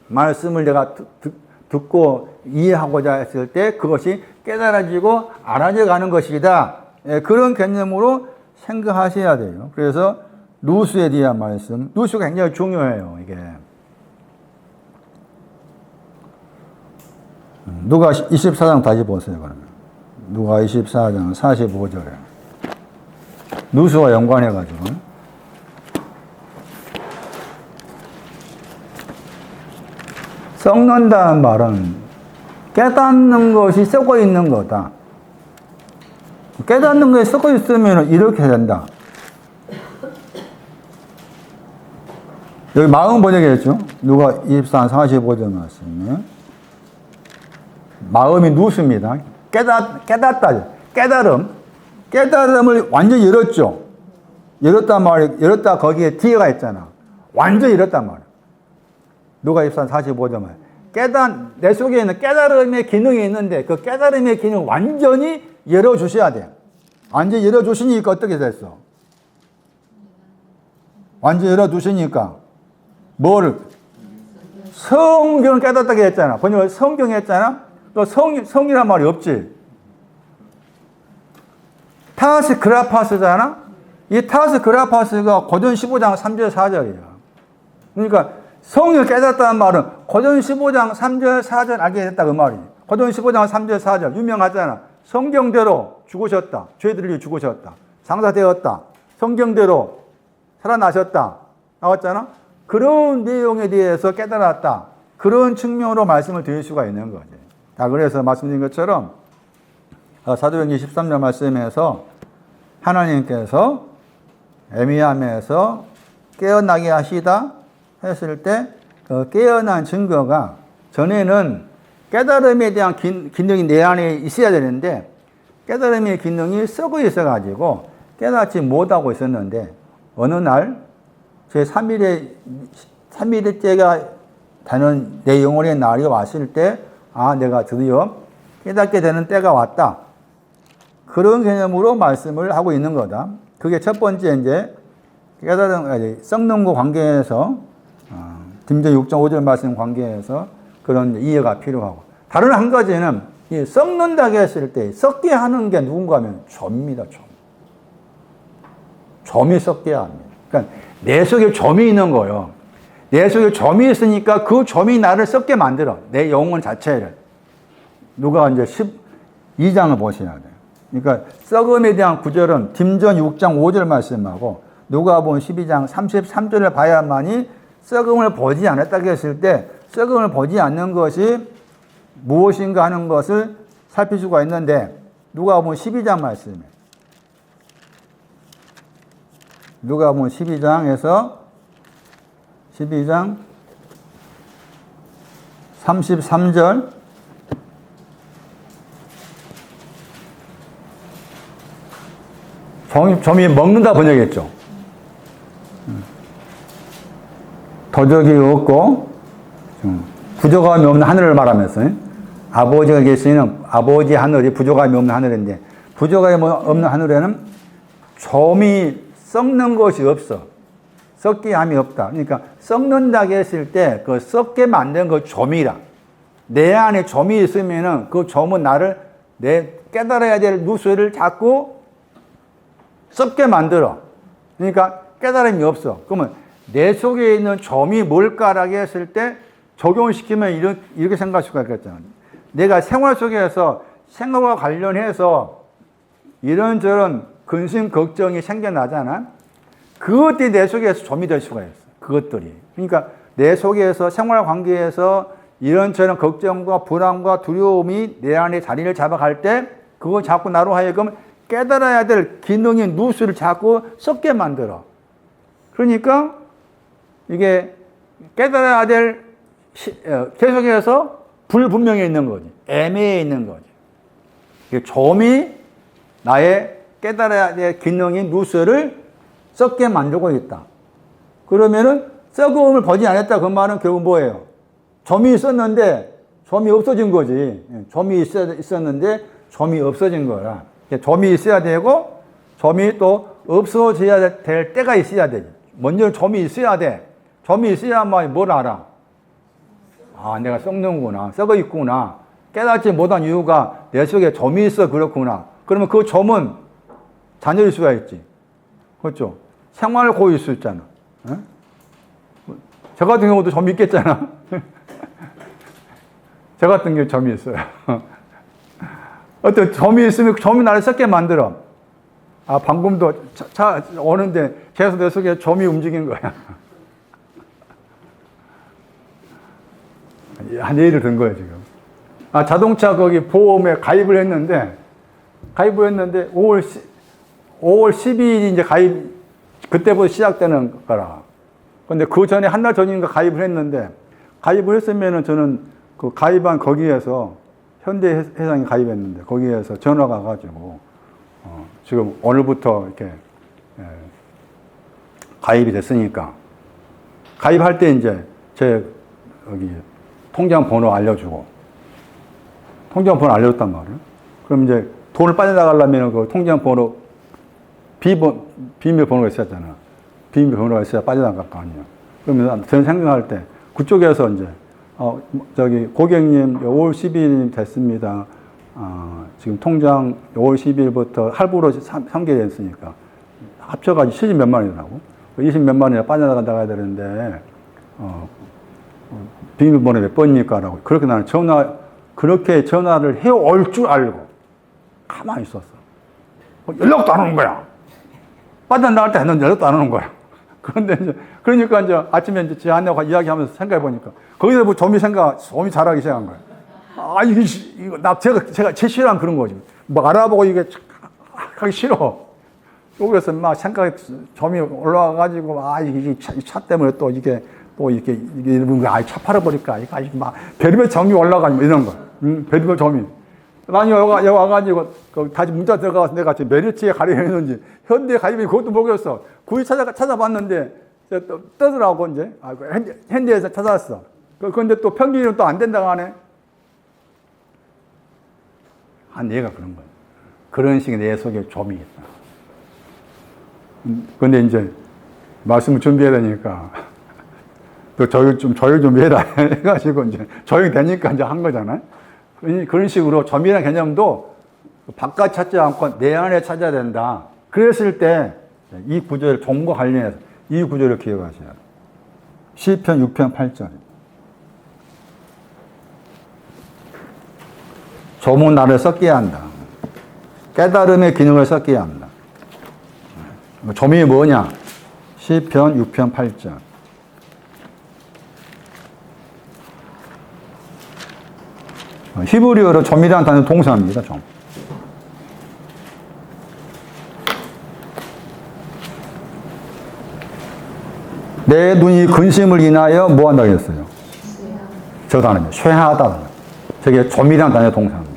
말씀을 내가 듣고 이해하고자 했을 때 그것이 깨달아지고 알아져 가는 것이다. 그런 개념으로 생각하셔야 돼요. 그래서 누수에 대한 말씀, 누수가 굉장히 중요해요, 이게. 누가 24장 다시 보세요, 그러면. 누가 24장 45절에. 누수와 연관해가지고. 썩는다는 말은 깨닫는 것이 썩어 있는 거다. 깨닫는 것이 썩어 있으면 이렇게 된다. 여기 마음 번역이었죠. 누가 24, 45절 말씀에. 마음이 누수입니다. 깨닫다. 깨달음을 완전히 열었죠. 열었다 거기에 뒤에가 있잖아. 완전히 열었단 말이야. 누가 24, 45절 말. 내 속에 있는 깨달음의 기능이 있는데 그 깨달음의 기능을 완전히 열어주셔야 돼. 완전히 열어주시니까 어떻게 됐어? 완전히 열어주시니까 뭐를? 성경을 깨닫다고 했잖아. 번역을 성경 했잖아. 또 성이란 말이 없지. 타스 그라파스잖아? 이 타스 그라파스가 고전 15장 3절 4절이야. 그러니까 성령을 깨닫다는 말은 고전 15장 3절 4절 알게 됐다 그 말이지. 고전 15장 3절 4절 유명하잖아. 성경대로 죽으셨다. 죄들을 위해 죽으셨다. 장사되었다. 성경대로 살아나셨다. 나왔잖아. 그런 내용에 대해서 깨달았다. 그런 측면으로 말씀을 드릴 수가 있는 거지. 자, 그래서 말씀드린 것처럼 사도행전 13절 말씀에서 하나님께서 애미함에서 깨어나게 하시다 했을 때 그 깨어난 증거가 전에는 깨달음에 대한 기능이 내 안에 있어야 되는데 깨달음의 기능이 썩어 있어가지고 깨닫지 못하고 있었는데 어느 날 제 3일째가 되는 내 영혼의 날이 왔을 때 아, 내가 드디어 깨닫게 되는 때가 왔다. 그런 개념으로 말씀을 하고 있는 거다. 그게 첫 번째 이제 깨달음, 썩는 거 관계에서 딩전 6장 5절 말씀 관계에서 그런 이해가 필요하고 다른 한 가지는 이 썩는다고 했을 때 썩게 하는 게 누군가 하면 점입니다. 점이 썩게 합니다. 그러니까 내 속에 점이 있는 거예요. 내 속에 점이 있으니까 그 점이 나를 썩게 만들어. 내 영혼 자체를. 누가 이제 12장을 보셔야 돼요. 그러니까 썩음에 대한 구절은 딩전 6장 5절 말씀하고 누가복음 12장 33절을 봐야만이 썩음을 보지 않았다고 했을 때 썩음을 보지 않는 것이 무엇인가 하는 것을 살필 수가 있는데 누가복음 12장 말씀에 누가복음 12장 33절 점이 먹는다 번역했죠. 도적이 없고 부족함이 없는 하늘을 말하면서 아버지가 계시는 아버지 하늘이 부족함이 없는 하늘인데 부족함이 없는 하늘에는 점이 썩는 것이 없어. 썩게 함이 없다. 그러니까 썩는다고 했을 때 그 썩게 만든 그 점이라. 내 안에 점이 있으면은 그 점은 나를 내 깨달아야 될 누수를 자꾸 썩게 만들어. 그러니까 깨달음이 없어. 그러면 내 속에 있는 점이 뭘까라고 했을 때 적용시키면 이렇게 생각할 수가 있겠잖아. 내가 생활 속에서 생활과 관련해서 이런저런 근심, 걱정이 생겨나잖아. 그것들이 내 속에서 점이 될 수가 있어. 그것들이. 그러니까 내 속에서 생활 관계에서 이런저런 걱정과 불안과 두려움이 내 안에 자리를 잡아갈 때 그거 자꾸 나로 하여금 깨달아야 될 기능인 누수를 자꾸 썩게 만들어. 그러니까 이게 깨달아야 될 계속해서 불분명해 있는 거지. 애매해 있는 거지. 점이 나의 깨달아야 될 기능인 누수를 썩게 만들고 있다. 그러면은 썩음을 보지 않았다. 그 말은 결국 뭐예요? 점이 있었는데 점이 없어진 거지. 점이 있었는데 점이 없어진 거라. 점이 있어야 되고 점이 또 없어져야 될 때가 있어야 되지. 먼저 점이 있어야 돼. 점이 있어야만 뭘 알아? 아, 내가 썩는구나. 썩어 있구나. 깨닫지 못한 이유가 내 속에 점이 있어 그렇구나. 그러면 그 점은 자녀일 수가 있지. 그렇죠? 생활 고일 수 있잖아. 에? 저 같은 경우도 점이 있겠잖아. 저 같은 경우 점이 있어요. 어떤 점이 있으면 점이 나를 썩게 만들어. 아, 방금도 차 오는데 계속 내 속에 점이 움직인 거야. 한 예를 든 거예요, 지금. 아, 자동차 거기 보험에 가입을 했는데 5월 12일이 이제 그때부터 시작되는 거라. 근데 그 전에 한 달 전인가 가입을 했는데, 가입을 했으면은 저는 그 가입한 거기에서 현대해상에 가입했는데, 거기에서 전화가 가지고, 지금 오늘부터 이렇게, 가입이 됐으니까, 가입할 때 이제 제 여기 통장 번호 알려주고, 통장 번호 알려줬단 말이에요. 그럼 이제 돈을 빠져나가려면 그 통장 번호, 비밀번호가 있었잖아. 비밀번호가 있어야 빠져나갈 거 아니야. 그러면 저는 생각할 때, 그쪽에서 이제, 고객님, 5월 12일 됐습니다. 지금 통장 5월 12일부터 할부로 3개월 됐으니까, 합쳐가지고 70 몇만 원이더라고. 20 몇만 원이 빠져나가야 되는데, 비밀번호 몇 번입니까? 라고. 그렇게 나는 그렇게 전화를 해올 줄 알고 가만히 있었어. 연락도 안 오는 거야. 빠져나갈 때 했는데 연락도 안 오는 거야. 그런데 이제, 그러니까 이제 아침에 이제 제 아내하고 이야기하면서 생각해 보니까 거기서 뭐 좀이 잘하기 시작한 거야. 아, 이거, 제가 제일 싫어하는 그런 거지. 뭐 알아보고 이게 하기 싫어. 여기서 막 생각에 점이 올라와가지고, 이게 차 때문에 또 이게 이런 거, 차 팔아버릴까. 이거 막 별의별 점이 올라가지고 이런 거. 별의별 점이. 나중에 여기 와가지고, 다시 문자 들어가서 내가 지금 메리츠에 가려 했는지, 현대에 가려면 그것도 모르겠어. 굳이 찾아봤는데, 뜨더라고, 이제. 현대에서 찾아왔어. 그런데 또 평균은 또 안 된다고 하네. 내가 그런 거야. 그런 식의 내 속에 좀이 있다. 근데 이제, 말씀을 준비해야 되니까, 또 조용 좀 해라. 해가지고, 이제, 조용히 되니까 이제 한 거잖아요. 그런 식으로 점이라는 개념도 바깥 찾지 않고 내 안에 찾아야 된다. 그랬을 때, 이 구절, 점과 관련해서 이 구절을 기억하셔야 돼요. 시편 6편 8절. 점은 나를 섞게 한다. 깨달음의 기능을 섞게 한다. 점이 뭐냐? 시편 6편 8절. 히브리어로 점이라는 단어는 동사입니다. 점. 내 눈이 근심을 인하여 뭐 한다고 했어요? 저 단어입니다. 쇠하다. 저게 점이라는 단어의 동사입니다.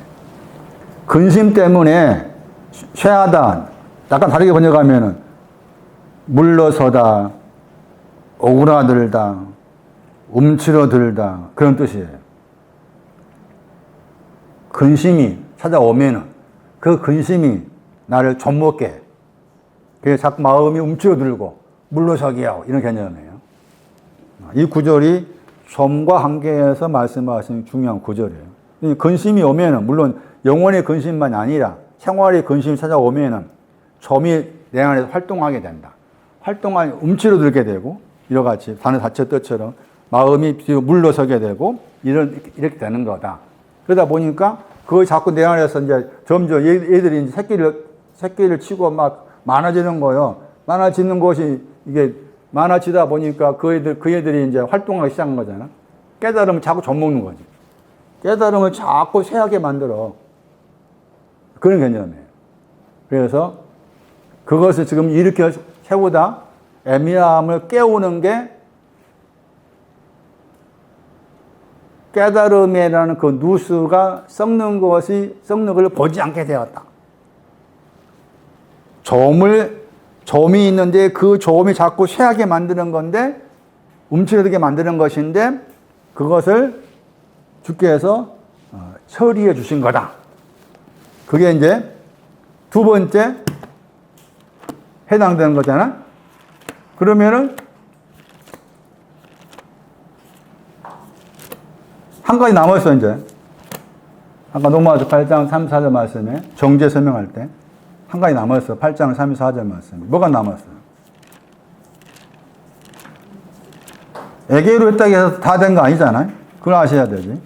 근심 때문에 쇠하다. 약간 다르게 번역하면은 물러서다, 오그라들다, 움츠러들다 그런 뜻이에요. 근심이 찾아오면은 그 근심이 나를 좀먹게 해. 그래서 자꾸 마음이 움츠러들고 물러서게 하고 이런 개념이에요. 이 구절이 점과 관계해서 말씀하시는 중요한 구절이에요. 근심이 오면은 물론 영혼의 근심만이 아니라 생활의 근심이 찾아오면은 점이 내 안에서 활동하게 된다. 움츠러들게 되고 이와 같이 단어 자체 뜻처럼 마음이 뒤로 물러서게 되고 이렇게 되는 거다. 그러다 보니까 그걸 자꾸 내 안에서 이제 점점 얘들이 이제 새끼를 치고 막 많아지는 거예요. 많아지는 것이 이게 많아지다 보니까 그 애들이 이제 활동하기 시작한 거잖아. 깨달음을 자꾸 젖먹는 거지. 깨달음을 자꾸 쇠하게 만들어. 그런 개념이에요. 그래서 그것을 지금 일으켜 세우다 애매함을 깨우는 게 깨달음이라는 그 누수가 썩는 걸 보지 않게 되었다. 점이 있는데 그 점이 자꾸 쇠하게 만드는 건데, 움츠러들게 만드는 것인데, 그것을 주께서 처리해 주신 거다. 그게 이제 두 번째 해당되는 거잖아. 그러면은 한 가지 남았어, 이제. 아까 로마서 8장 3, 4절 말씀에 정죄 설명할 때 한 가지 남았어. 8장 3, 4절 말씀. 뭐가 남았어? 에게로 했다고 해서 다 된 거 아니잖아요? 그걸 아셔야 되지.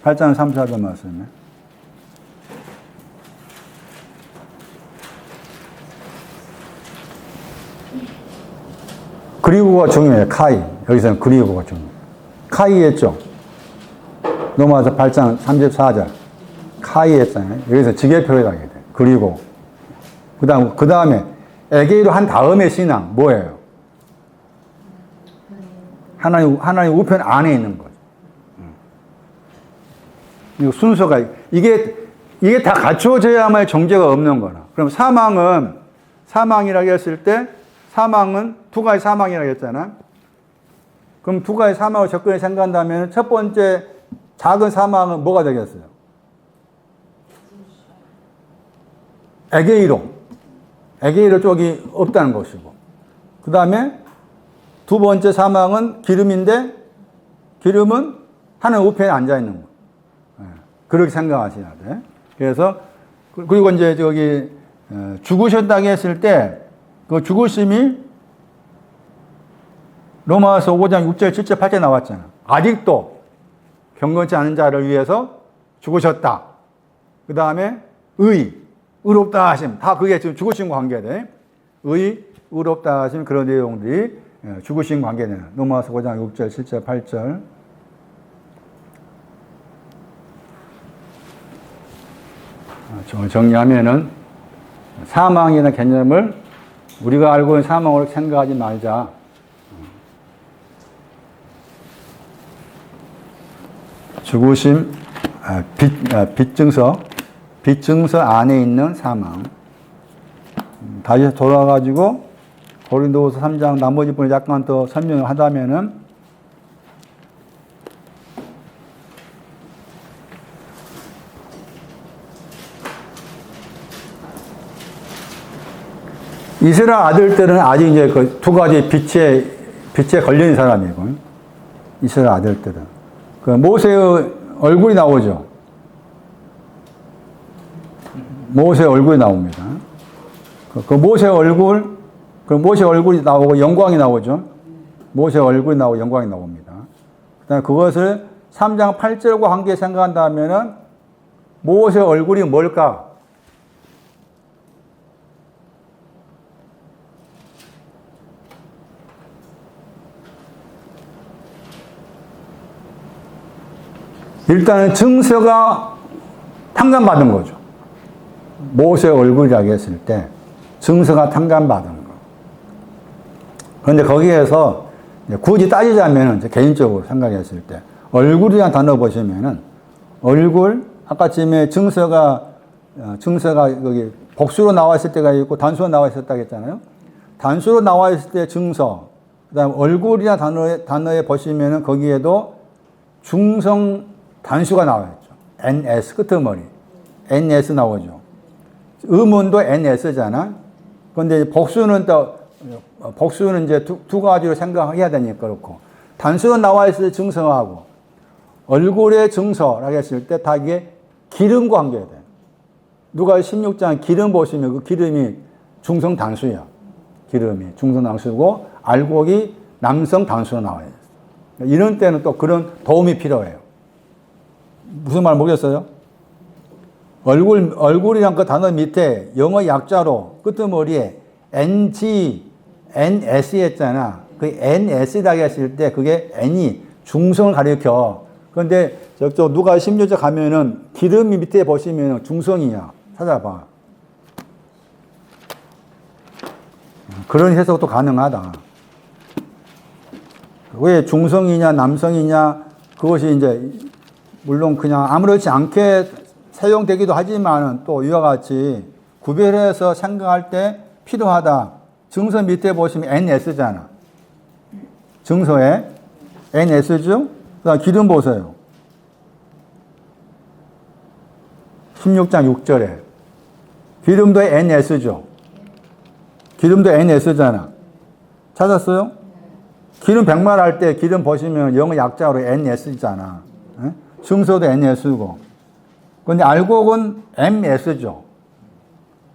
8장 3, 4절 말씀에. 그리고가 중요해요. 카이. 여기서는 그리고가 중요해요. 카이 했죠? 로마서 8장 34절. 카이 했잖아요. 여기서 지게표에 가게 돼. 그리고. 그 다음에, 에게이로 한 다음에 신앙, 뭐예요? 하나님 우편 안에 있는 거죠. 이 순서가, 이게 다 갖춰져야만 정죄가 없는 거라. 그럼 사망이라고 했을 때, 사망은 두 가지 사망이라고 했잖아. 그럼 두 가지 사망을 접근해 생각한다면 첫 번째 작은 사망은 뭐가 되겠어요? 에게이로 쪽이 없다는 것이고. 그 다음에 두 번째 사망은 기름인데, 기름은 하나님 우편에 앉아있는 거. 그렇게 생각하셔야 돼. 그래서, 그리고 이제 죽으셨다고 했을 때, 그 죽으심이 로마서 5장 6절, 7절, 8절 나왔잖아. 아직도 경건치 않은 자를 위해서 죽으셨다. 그 다음에 의롭다 하심. 다 그게 지금 죽으신 관계돼. 의롭다 하심 그런 내용들이 죽으신 관계는 로마서 5장 6절, 7절, 8절. 정리하면은 사망이라는 개념을 우리가 알고 있는 사망으로 생각하지 말자. 죽으심, 빚증서 안에 있는 사망. 다시 돌아가지고 고린도후서 3장 나머지 부분을 약간 더 설명을 하자면은 이스라엘 아들들은 아직 이제 그 두 가지 빛에 걸린 사람이고, 이스라엘 아들들은. 그 모세의 얼굴이 나오죠. 모세의 얼굴이 나옵니다. 그 모세의 얼굴이 나오고 영광이 나오죠. 모세의 얼굴이 나오고 영광이 나옵니다. 그 다음에 그것을 3장 8절과 함께 생각한다면은 모세의 얼굴이 뭘까? 일단은 증서가 탕감받은 거죠. 모세의 얼굴이라고 했을 때 증서가 탕감받은 거. 그런데 거기에서 굳이 따지자면 개인적으로 생각했을 때 얼굴이라는 단어 보시면은 얼굴 아까쯤에 증서가 여기 복수로 나와 있을 때가 있고 단수로 나와 있었다고 했잖아요. 단수로 나와 있을 때 증서, 그다음 얼굴이라는 단어에 보시면은 거기에도 중성 단수가 나와 있죠. NS 끄트머리. NS 나오죠. 음운도 NS잖아. 그런데 복수는 이제 두 가지로 생각해야 되니까 그렇고. 단수로 나와 있을 때 증서하고 얼굴의 증서라고 했을 때 다 이게 기름과 관계돼. 누가 16장 기름 보시면 그 기름이 중성 단수야. 기름이 중성 단수고 알곡이 남성 단수로 나와요. 이런 때는 또 그런 도움이 필요해요. 무슨 말 모르겠어요? 얼굴이란 그 단어 밑에 영어 약자로 끄트머리에 NS 했잖아. 그 NS라고 했을 때 그게 N이 중성을 가리켜. 그런데 저쪽 누가 16절 가면은 기름이 밑에 보시면 중성이야. 찾아봐. 그런 해석도 가능하다. 왜 중성이냐 남성이냐 그것이 이제 물론 그냥 아무렇지 않게 사용되기도 하지만 또 이와 같이 구별해서 생각할 때 필요하다. 증서 밑에 보시면 NS잖아. 증서에 NS죠? 그다음 기름 보세요. 16장 6절에 기름도 NS죠. 기름도 NS잖아. 찾았어요? 기름 백말할 때 기름 보시면 영어 약자로 NS잖아. 증서도 NS고. 근데 알곡은 MS죠.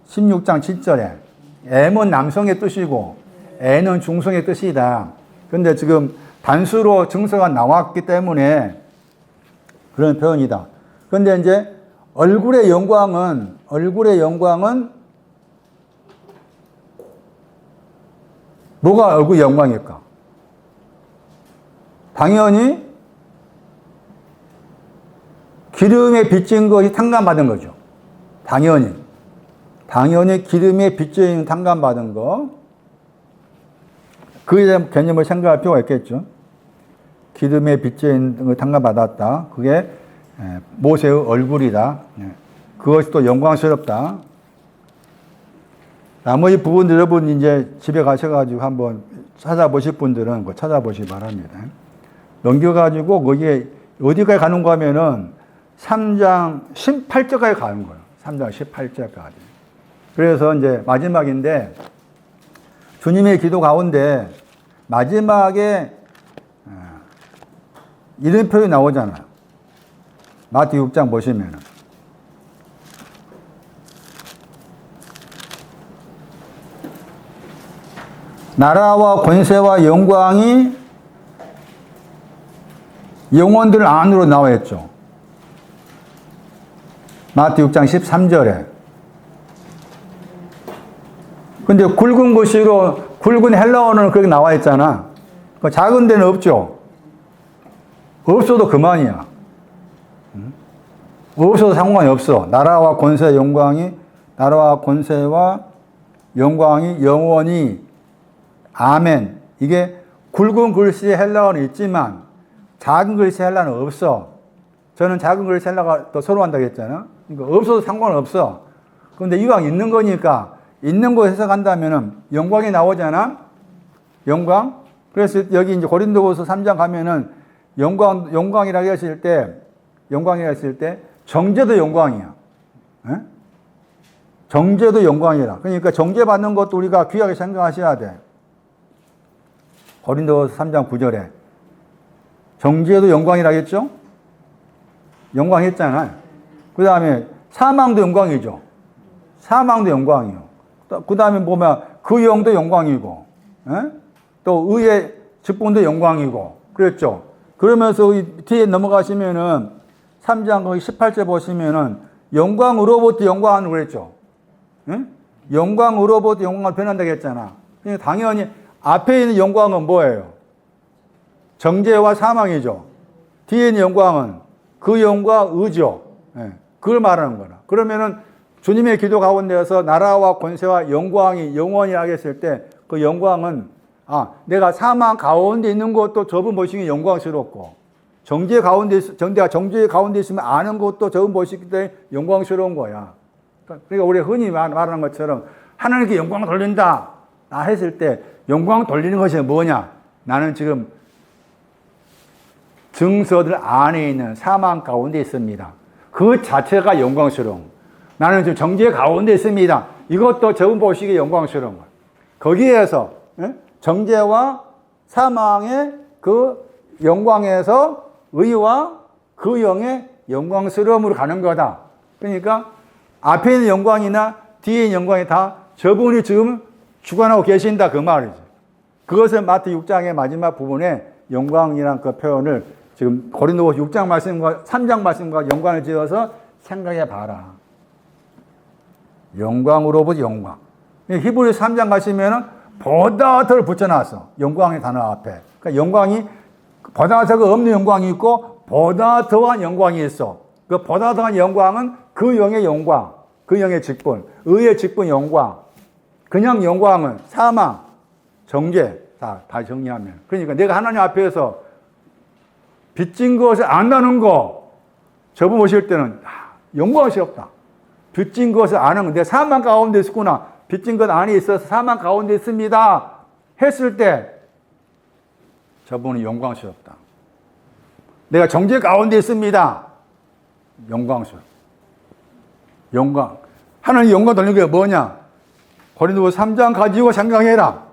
16장 7절에. M은 남성의 뜻이고, N은 중성의 뜻이다. 근데 지금 단수로 증서가 나왔기 때문에 그런 표현이다. 근데 이제 얼굴의 영광은 뭐가 얼굴 영광일까? 당연히 기름에 빚진 것이 탕감받은 거죠. 당연히 기름에 빚진 탕감받은 거. 그에 대한 개념을 생각할 필요가 있겠죠. 기름에 빚진 걸 탕감받았다. 그게 모세의 얼굴이다. 그것이 또 영광스럽다. 나머지 부분 여러분 이제 집에 가셔가지고 한번 찾아보실 분들은 그거 찾아보시기 바랍니다. 넘겨가지고 거기에 어디까지 가는가 하면은 3장 18절까지 가는 거예요. 3장 18절까지. 그래서 이제 마지막인데 주님의 기도 가운데 마지막에 이런 표현이 나오잖아요. 마태복음 6장 보시면은 나라와 권세와 영광이 영혼들 안으로 나와 있죠. 마태 6장 13절에. 근데 굵은 글씨로, 굵은 헬라어는 그렇게 나와 있잖아. 작은 데는 없죠. 없어도 그만이야. 없어도 상관이 없어. 나라와 권세와 영광이, 나라와 권세와 영광이 영원히, 아멘. 이게 굵은 글씨의 헬라어는 있지만 작은 글씨의 헬라어는 없어. 저는 작은 글씨 헬라어가 더 선호한다고 했잖아. 그러니까 없어도 상관없어. 그런데 이왕 있는 거니까 있는 거 해석한다면은 영광이 나오잖아. 영광. 그래서 여기 이제 고린도후서 3장 가면은 영광이라고 했을 때, 정죄도 영광이야. 에? 정죄도 영광이라. 그러니까 정죄 받는 것도 우리가 귀하게 생각하셔야 돼. 고린도후서 3장 9절에 정죄도 영광이라겠죠? 영광했잖아요. 그 다음에 사망도 영광이죠. 사망도 영광이요. 그 다음에 보면 그 영도 영광이고, 에? 또 의의 직분도 영광이고, 그랬죠. 그러면서 뒤에 넘어가시면은 3장 거기 18절 보시면은 영광으로부터 영광을 그랬죠. 에? 영광으로부터 영광을 변한다고 했잖아. 그러니까 당연히 앞에 있는 영광은 뭐예요? 정죄와 사망이죠. 뒤에 있는 영광은 그 영과 의죠. 예, 그걸 말하는 거라. 그러면은 주님의 기도 가운데서 나라와 권세와 영광이 영원히 하겠을 때 그 영광은 내가 사망 가운데 있는 것도 저분 보시기에 영광스럽고 정죄 가운데 있으면 아는 것도 저분 보시기 때문에 영광스러운 거야. 그러니까 우리가 흔히 말하는 것처럼 하나님께 영광 돌린다 했을 때 영광 돌리는 것이 뭐냐? 나는 지금 증서들 안에 있는 사망 가운데 있습니다. 그 자체가 영광스러운. 나는 지금 정죄 가운데 있습니다. 이것도 저분 보시기에 영광스러운 거예요. 거기에서 정죄와 사망의 그 영광에서 의와 그 영의 영광스러움으로 가는 거다. 그러니까 앞에 있는 영광이나 뒤에 있는 영광이 다 저분이 지금 주관하고 계신다 그 말이죠. 그것을 마태 6장의 마지막 부분에 영광이란 그 표현을 지금 고린도후서 6장 말씀과 3장 말씀과 연관을 지어서 생각해 봐라. 영광으로부터 영광. 히브리서 3장 가시면은 보다 더를 붙여놨어. 영광의 단어 앞에. 그러니까 영광이 보다 더가 없는 영광이 있고 보다 더한 영광이 있어. 그 보다 더한 영광은 그 영의 영광, 그 영의 직분, 의의 직분 영광. 그냥 영광은 사망, 정죄. 다 정리하면. 그러니까 내가 하나님 앞에서 빚진 것을 안다는 거, 저분 오실 때는 영광스럽다. 빚진 것을 아는 거, 내가 사망 가운데 있었구나. 빚진 것 안에 있어서 사망 가운데 있습니다. 했을 때 저분은 영광스럽다. 내가 정죄 가운데 있습니다. 영광스럽다. 영광. 하나님 영광 돌리는 게 뭐냐? 고린도후서 3장 가지고 생각해라.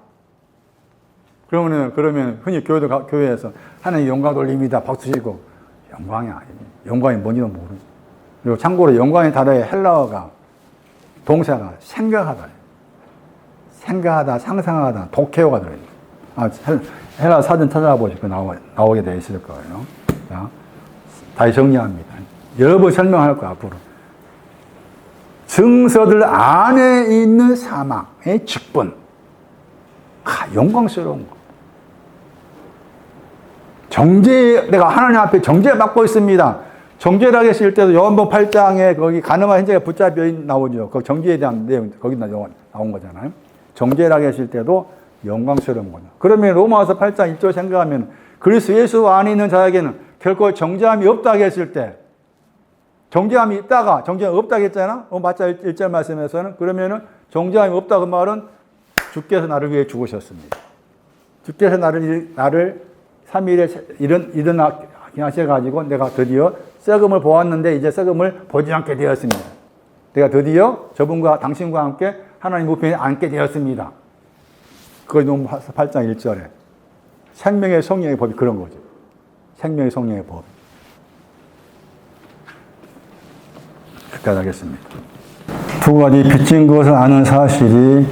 그러면 흔히 교회에서 하나님 영광 돌립니다. 박수 치고 영광이 아니에요. 영광이 뭔지도 모르죠. 그리고 참고로 영광의 단어의 헬라어가 동사가 생각하다, 상상하다, 독해어가 들어있어요. 헬라 사전 찾아보시고 나오게 되어 있을 거예요. 자, 다시 정리합니다. 여러 번 설명할 거야, 앞으로. 증서들 안에 있는 사망의 직분. 영광스러운 거. 내가 하나님 앞에 정죄 받고 있습니다. 정죄라고 했을 때도 요한복음 8장에 거기 가늠한 현재가 붙잡혀 나오죠. 그 정죄에 대한 내용, 거기 나온 거잖아요. 정죄라고 했을 때도 영광스러운 거죠. 그러면 로마서 8장 1절 생각하면 그리스도 예수 안에 있는 자에게는 결코 정죄함이 없다고 했을 때, 정죄함이 있다가 정죄함이 없다고 했잖아. 마차 1절 말씀에서는. 그러면은 정죄함이 없다 그 말은 주께서 나를 위해 죽으셨습니다. 주께서 나를 3일에 일어나셔가지고 내가 드디어 썩음을 보았는데 이제 썩음을 보지 않게 되었습니다. 내가 드디어 저분과 당신과 함께 하나님 우편에 앉게 되었습니다. 그거 너무 8장 1절에 생명의 성령의 법이 그런 거죠. 생명의 성령의 법. 여기까지 하겠습니다. 두 가지 빚진 것을 아는 사실이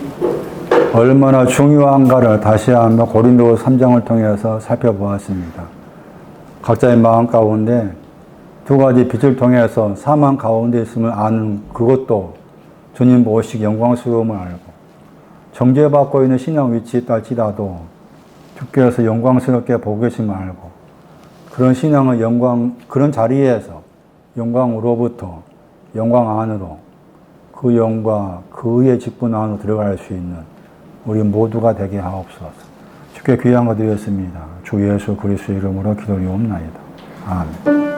얼마나 중요한가를 다시 한번 고린도서 3장을 통해서 살펴보았습니다. 각자의 마음 가운데 두 가지 빛을 통해서 사망 가운데 있음을 아는 그것도 주님 오시기 영광스러움을 알고, 정죄받고 있는 신앙 위치에 딸지라도 주께서 영광스럽게 보고 계심을 알고, 그런 신앙의 그런 자리에서 영광으로부터 영광 안으로, 그 영과 그의 직분 안으로 들어갈 수 있는 우리 모두가 되게 하옵소서. 주께 귀한 거 드렸습니다. 주 예수 그리스도 이름으로 기도리옵나이다. 아멘.